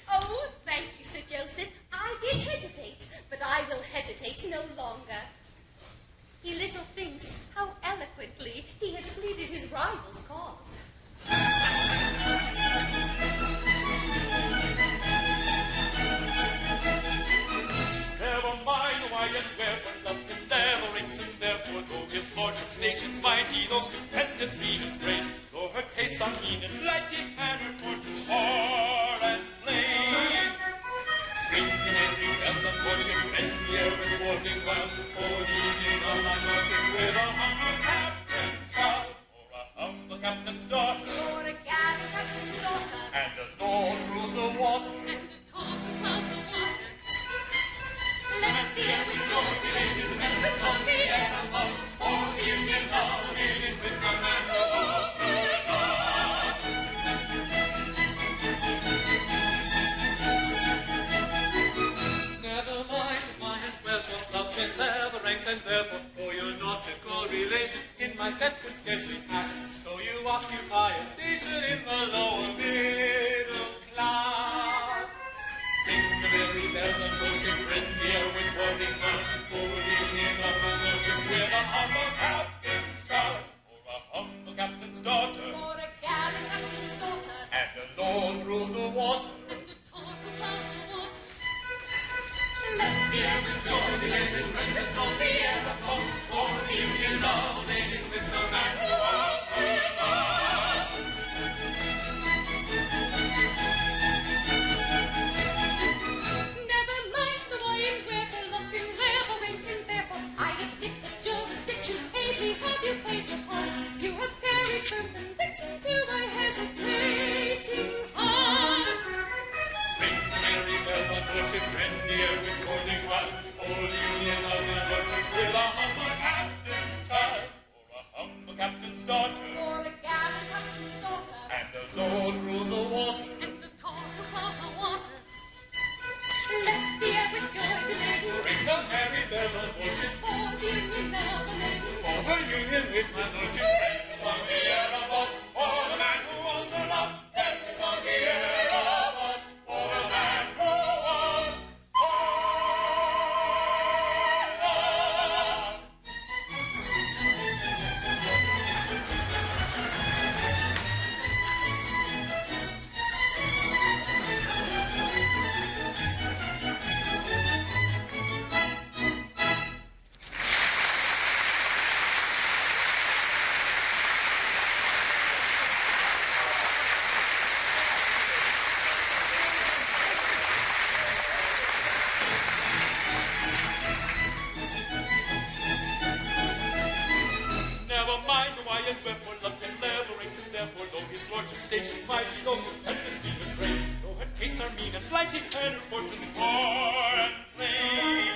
Oh, thank you, Sir Joseph. I did hesitate, but I will hesitate no longer. He little thinks how eloquently he has pleaded his rival's cause. Never mind why and wherefore love can never ranks, and therefore though his lordship's stations mighty, though stupendous mean and great, though her tastes are mean and lighty, and her fortunes far and plain. Ringing every bells on worship, and the air with warning round, for the evening of my lordship with a humble captain's child, or a humble captain's daughter, For a galley captain's daughter, and the Lord rules the water. and a talk about the water. Let the air with joy be laden, and the song the air above, for the union love maiden with the man who holds her love. Never mind why and wherefore love can never ranks, and therefore, though your nautical relation in my set could scarcely pass, though you occupy a station in the lower middle class. Ring the merry bells and worship, rend the air with wording round, for the union of my lordship with a humble captain's child, or a humble captain's daughter, For a galley captain's daughter, and the Lord rules the water. and a talk about the water. Let the air with joy be laden, and the song the air above, for the union love maiden with the man who holds her love. Never mind the why and wherefore, love can never ranks, and therefore I admit the jurisdiction. Ably have you played your part. You have carried firm conviction to my hesitating heart. Ring the merry bells on worship, rend the air with wording round, for the union of my lordship with a humble captain's child, or a humble captain's daughter, For a galley captain's daughter, and the Lord rules the water. and the talk across the water. Let the air with joy be laden, Ring the merry bells on worship, for the union of the maiden. for her union with my lordship, and the song the air above, for the man who owns her love, and the song the air above, for the man who owns her love. Never mind the why and wherefore, love can never ranks, and therefore, though his lordship's stations mighty, though stupendous mean is great, though her tastes are mean and blighty, and her fortunes far and plain.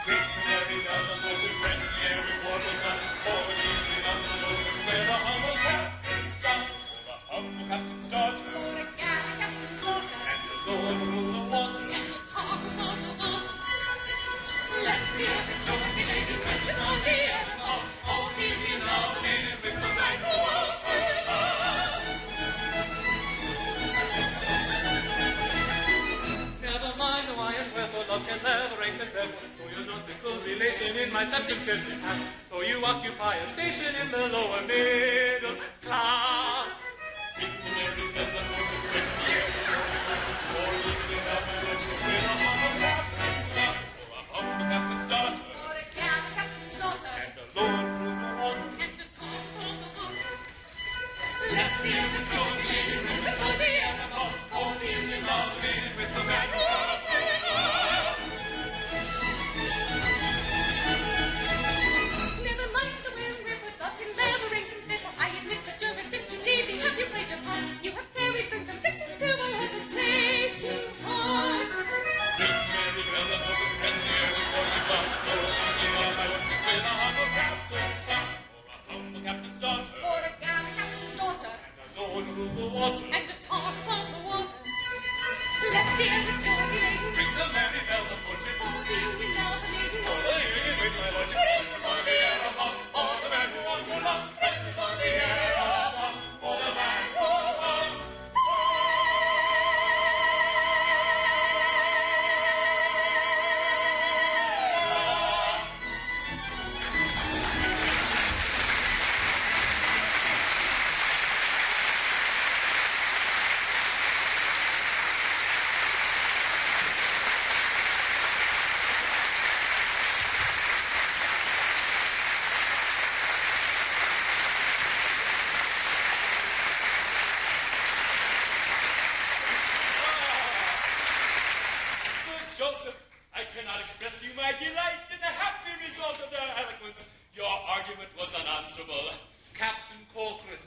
Ring the merry bells on worship, rend the air with wording round, for the union of my lordship with a humble captain's child, or a humble captain's daughter, For a galley captain's daughter, and the Lord rules the water. and the talk across the water. Let the air with joy be laden, and the song the air above, for the union of the maiden with the man who holds her love. Never mind the why and wherefore love can never ranks, and therefore, though your nautical relation in my set could scarcely pass, though you occupy a station in the lower middle class. Ring the merry bells on worship, rend the air with wording round, for the union of my lordship with a humble captain's child, or a humble captain's daughter, For a galley captain's daughter, and the Lord rules the water. and the talk across the water. Let the air with joy be laden, and the song the air above, for the union of the maiden with the man who holds her love. Never mind the way and wherefore, love can unanswerable. Captain Corcoran,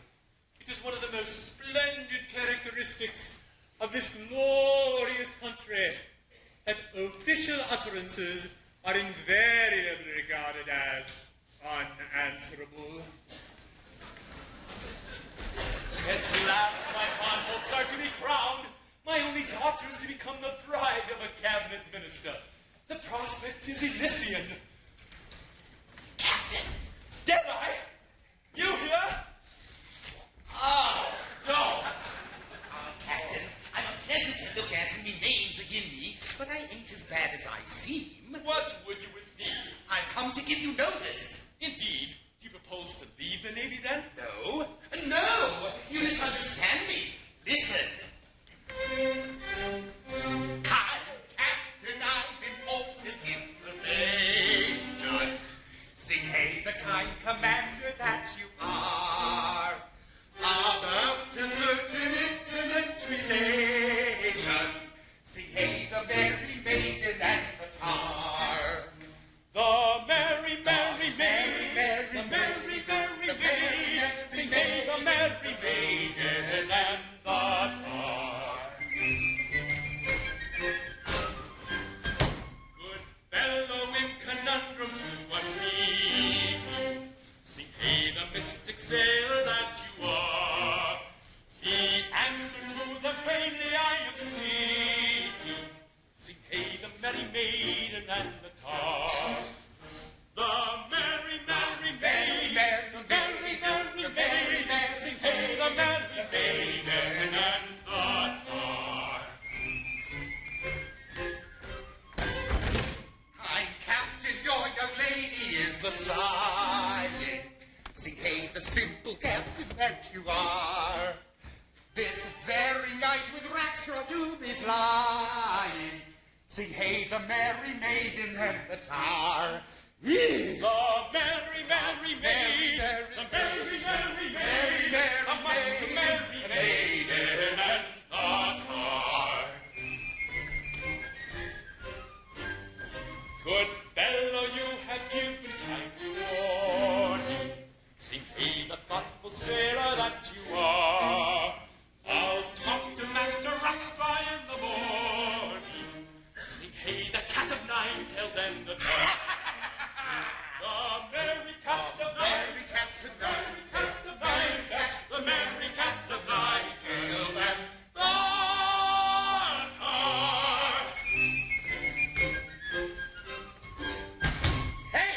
it is one of the most splendid characteristics of this glorious country that official utterances are invariably regarded as unanswerable. At last my fond hopes are to be crowned. My only daughter is to become the bride of a cabinet minister. The prospect is Elysian. Captain! Deadeye! You here? Oh, don't! Captain, I'm a pleasant to look at and me name's agin me, but I ain't as bad as I seem. What would you with me? I've come to give you notice. Indeed. Do you propose to leave the Navy then? No, no, you misunderstand me. Listen. I'm Captain, I've important information. Sing hey, the kind commander that you are, about a certain intimate relation. Sing hey, the merry maiden and the tar. The merry, merry maiden, the merry, merry maiden, sing hey, the merry maiden and the tar. Good fellow in conundrums you are speaking, sing hey, the mystic sailor that you are. The answer to the vainly I am seeking, sing hey, the merry maiden and the tar. The merry, merry maiden, the merry, merry maiden, sing hey, the merry maiden and the tar. I'm Captain, your young lady is a sighing. Sing hey, the simple captain that you are. This very night with Rackstraw to be flying. Sing hey, the merry maiden and the tar. The merry, merry maiden, the merry, merry maiden, the much merry maiden and the tar. Good fellow, you have given time warning. Sing hey, the thoughtful sailor that you are. I'll talk to Master Rockstraw in the morning. Sing hey, the cat of nine tails and the tar. The merry cat of nine, the merry cat of nine tails and the tar. Hey!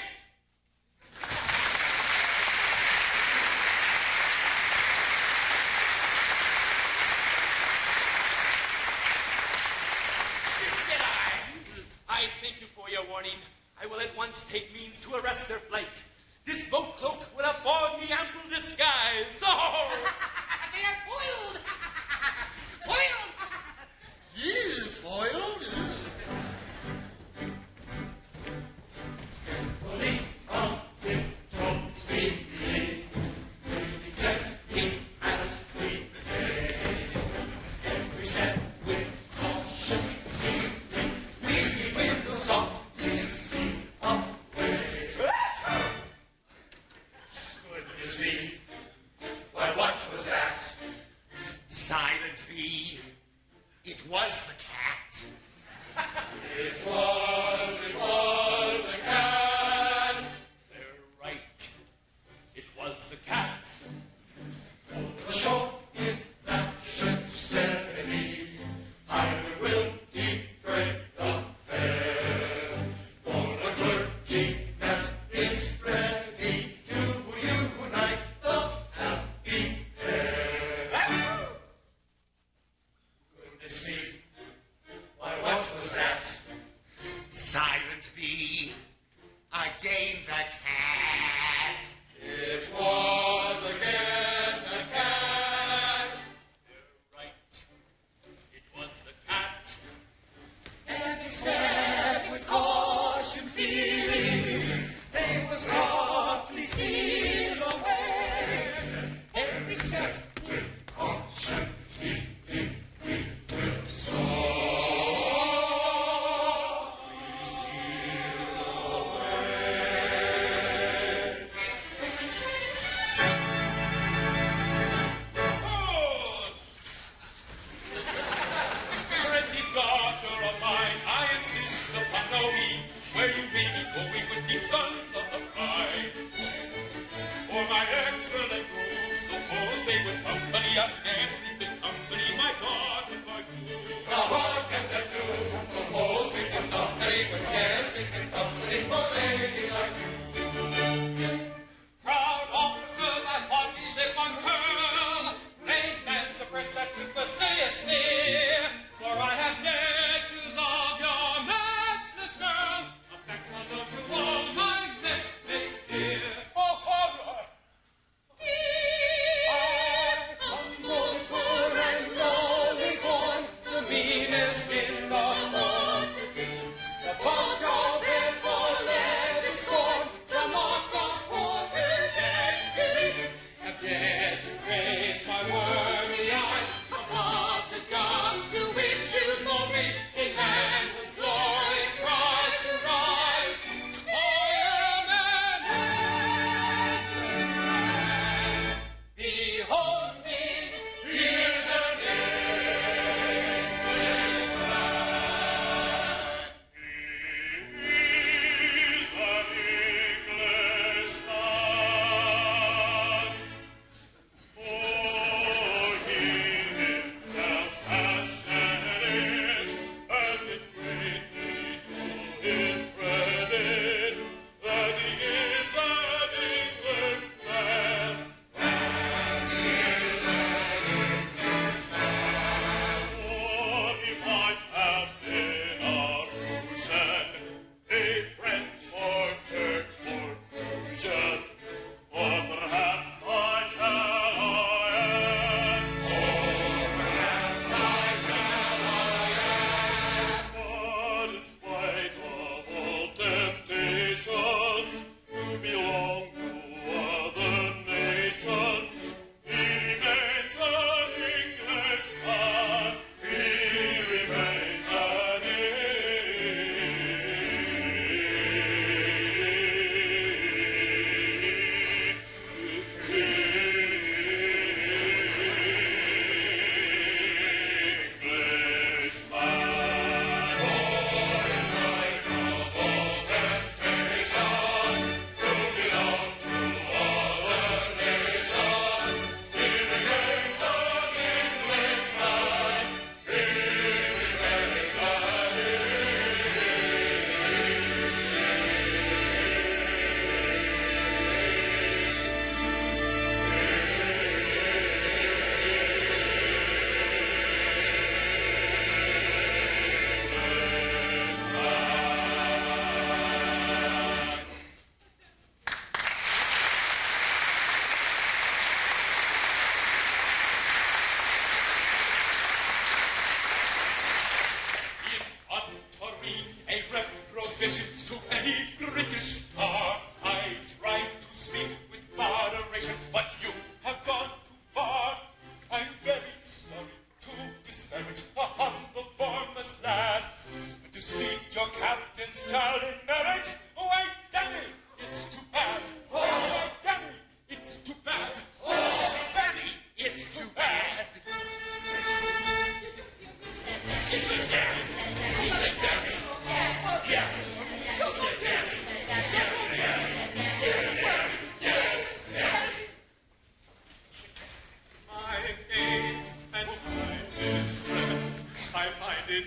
I thank you for your warning. I will at once take means to arrest their flight. This boat cloak will afford me ample disguise. So They are foiled! Foiled! You foiled? Silent be. It was the cat. It was the cat. they're right. It was the cat. The shore in that ship steady, I will defray the fair. For the clergyman is ready to unite the happy pair. Goodness me, why what was that? Silent be, again the cat. It was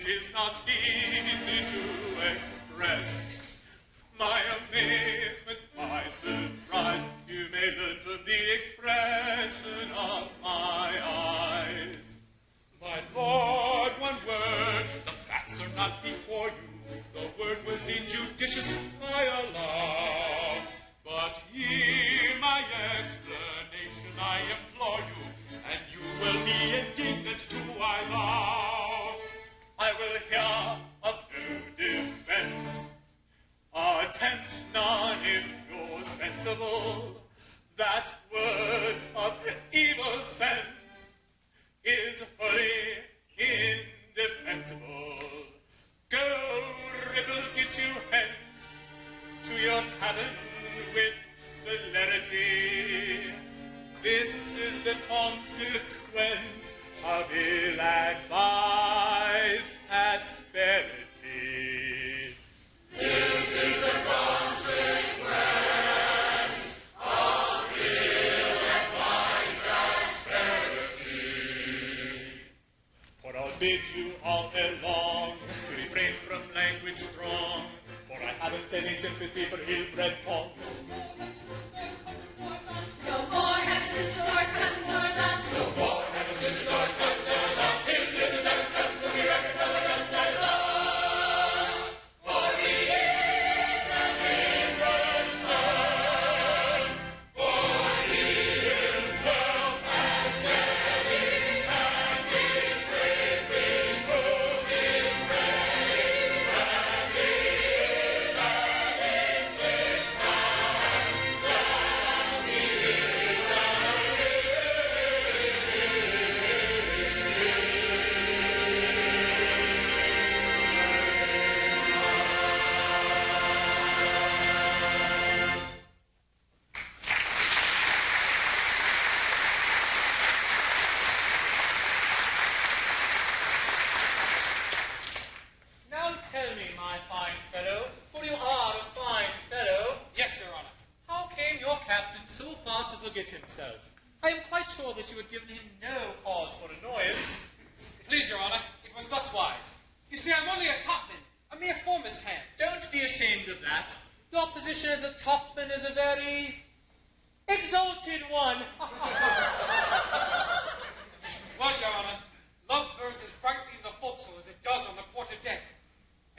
is not easy to express. My amazement, my surprise, you may learn from the expression of my eyes. My lord, one word, the facts are not before you. The word was injudicious, I allow. But hear my explanation, I implore you, and you will be indignant too, I vow. I will hear of no defense. Attempt none if you're sensible. That word of evil sense is wholly indefensible. Go, rebel, get you hence to your cabin with celerity. This is the consequence of ill-advised asperity. This is the consequence of ill-advised asperity. For I'll bid you all along to refrain from language strong, for I haven't any sympathy for ill-bred tongues. No more have sisters, doors, cousins, doors, aunts. No more have a sister, doors, cousins, doors, aunts. His sisters, doors, cousins, to be reckoned from the cousins, doors, aunts. For he is an Englishman. For he himself has said it, and is written to his fame, that he is an Englishman, that he is an Now tell me, my fine fellow, for you are a fine fellow, Yes, Your Honor. how came your captain so far to forget himself? I am quite sure that you had given him no cause for annoyance. Please, Your Honor, it was thus wise. You see, I'm only a topman, a mere foremast hand. Don't be ashamed of that. Your position as a topman is a very exalted one. Well, Your Honor, love burns as brightly in the forecastle as it does on the quarter deck.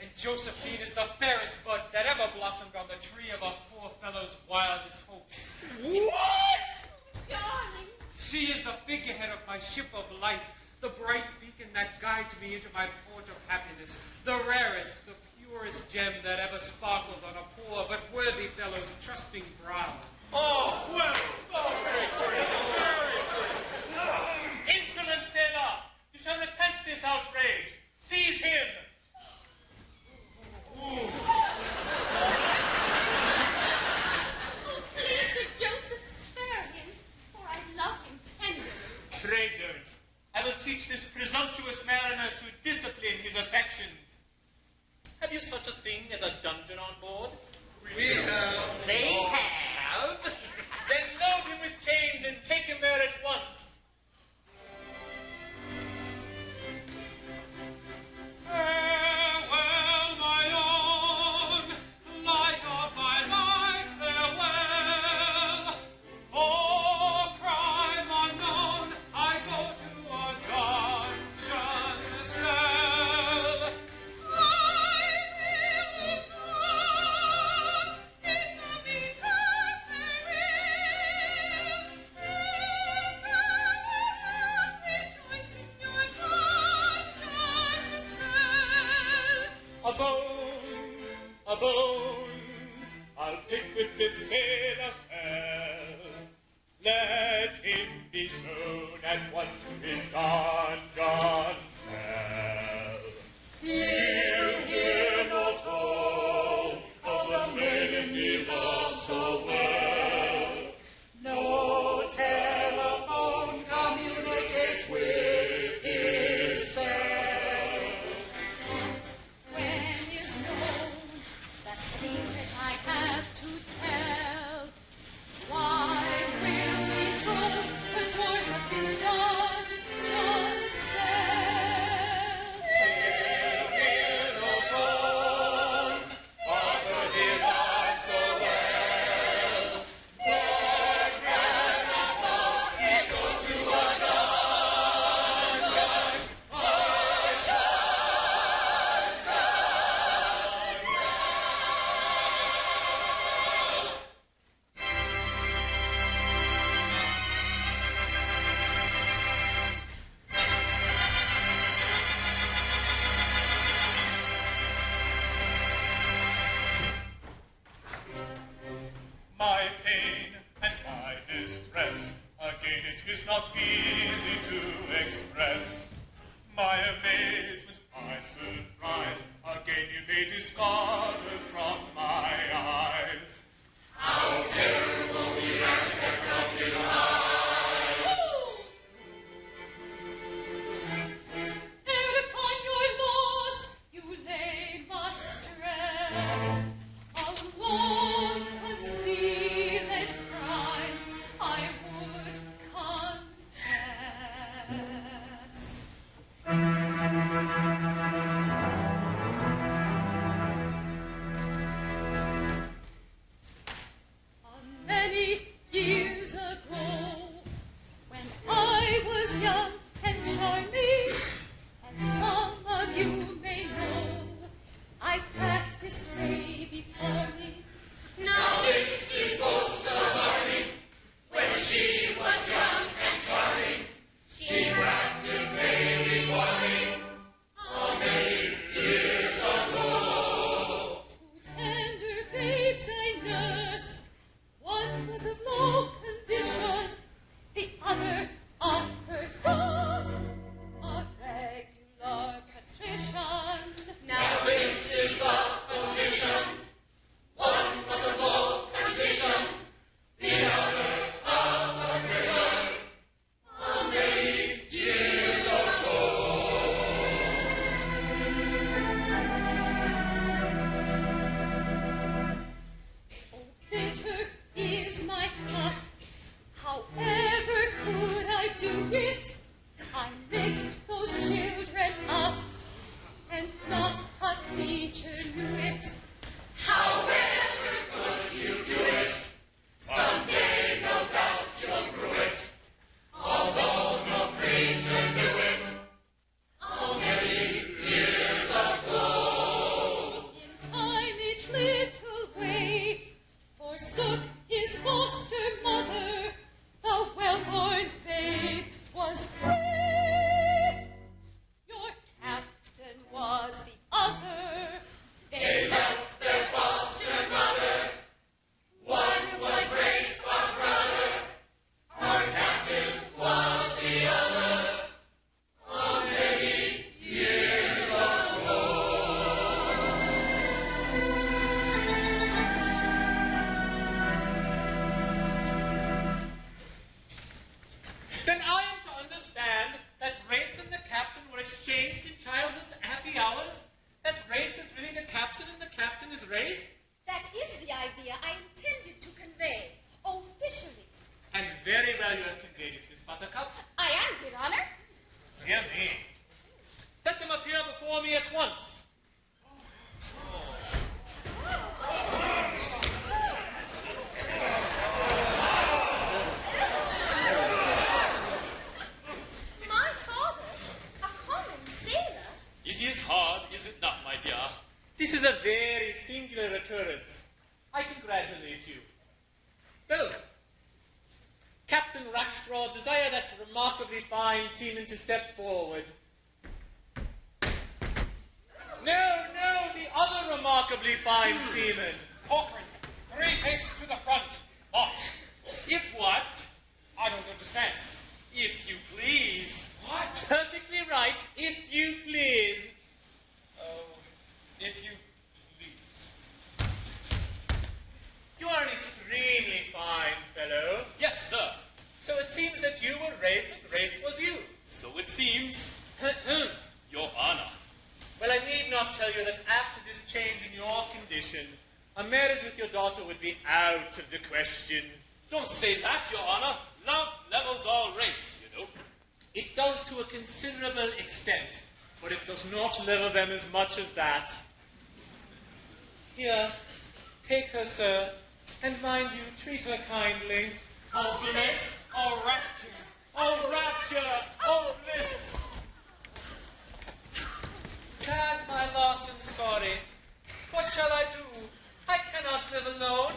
And Josephine is the fairest bud that ever blossomed on the tree of a poor fellow's wildest hopes. What? Darling. She is the figurehead of my ship of life, the bright beacon that guides me into my port of happiness, the rarest, the purest gem that ever sparkled on a poor but worthy fellow's trusting brow. Oh, well, very pretty, very pretty. Insolent sailor, you shall repent this outrage. Seize him. Oh, please, Sir Joseph, spare him, for I love him tenderly. Pray don't. I will teach this presumptuous mariner to discipline his affections. Have you such a thing as a dungeon on board? They have. Then load him with chains and take him there at once. Farewell, my own, light of my life, farewell. For crime unknown, I go to a dungeon cell. I will return in the beacon therein, and rejoice in your dungeon cell. A bone, I'll pick with this sailor fell. Let him be shown at once to his dungeon cell. He'll hear no tone of the maiden he loves so well. No telephone communicates with his cell. When is known the secret I have to tell, why will we throw the doors of his dungeon press. Again, it is not easy to express. My amazement, my surprise, again you may discover from my eyes. How terrible the aspect of his eyes! And upon your laws you lay much stress. A long concealed crime I would confess. Many years ago, when I was young and charming, and some of you may know, I practiced way before me. Now this is also alarming. When she was young and charming, she practiced way before me. How many years ago? Two tender babes I nursed. One was of low condition, the other upper crust, a regular patrician. Now this is opposition. One was of low condition, the other a patrician. How many years ago? Oh, bitter is my cup. However could I do it? I mixed those children up, and not a creature knew it. However could you do it? Someday, no doubt, you'll brew it. Although no creature knew it. How many years ago? In time each little waif forsook his foster mother. The well-born babe was brave. Your captain was the other. They left their foster mother. One was brave, a brother. Our captain was the other. How many years ago? Then I am to understand that Wraith and the captain were exchanged in childhood's happy hours? That Wraith is really the captain and the captain is Wraith? That is the idea I intended to convey, officially. And very well you have conveyed it, Miss Buttercup. I am, Your Honor. Dear me. Let them appear before me at once. My father, a common sailor. It is hard, is it not, my dear? This is a very singular occurrence. I congratulate you. Well, Captain Rackstraw, desire that remarkably fine seaman to step forward. No, the other remarkably fine seaman. Corcoran, 3 paces to the front. March. If what? I don't understand. If you please. What? Perfectly right, if you please. Oh, if you please. You are an extremely fine fellow. Yes, sir. So it seems that you were Wraith and Wraith was you. So it seems. Your Honor. Well, I need not tell you that after this change in your condition, a marriage with your daughter would be out of the question. Don't say that, Your Honor. Love levels all rates, you know. It does to a considerable extent, but it does not level them as much as that. Here, take her, sir, and mind you, treat her kindly. Oh, bliss. Oh, rapture. Oh, rapture. Oh, bliss. Sad my lot and sorry. What shall I do? I cannot live alone.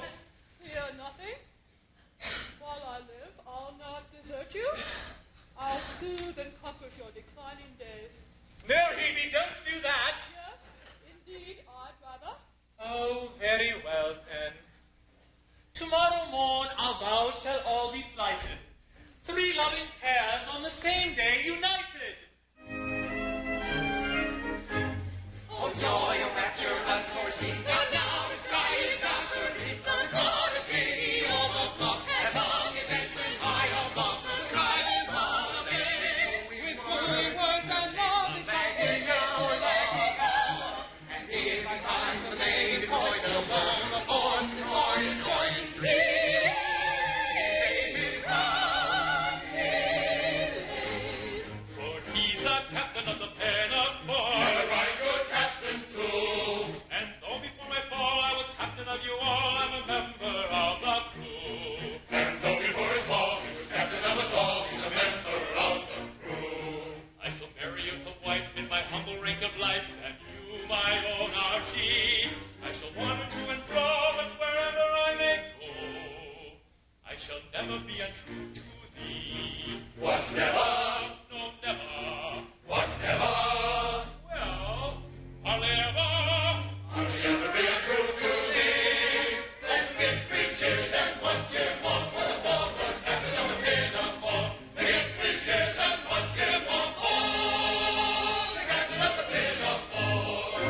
Fear nothing. While I live, I'll not desert you. I'll soothe and comfort your declining days. No, Hebe, don't do that. Yes, indeed, I'd rather. Oh, very well, then. Tomorrow morn our vows shall all be plighted. to thee. What never? No, never. What never? Well, I'll ever. I'll ever be true to thee. Then give 3 cheers and 1 cheer more for the former captain of the Pinafore. Then give 3 cheers and 1 cheer more for the captain of the Pinafore.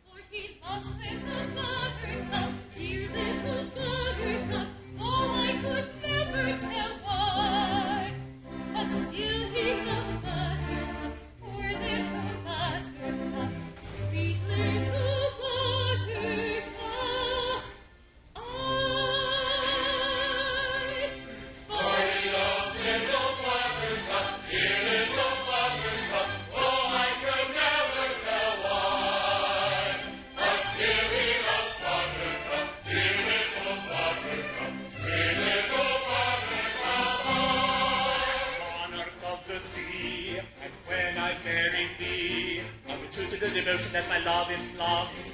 For he loves little Buttercup, dear little Buttercup, though I could never tell why. But still he loves Buttercup, poor little Buttercup, sweet little Buttercup. For he loves little Buttercup, dear little Buttercup, oh, I could never tell why. But still he loves Buttercup, dear little Buttercup, sweet little Buttercup. Monarch of the sea, and when I've married thee, I will true to the devotion that my love implums.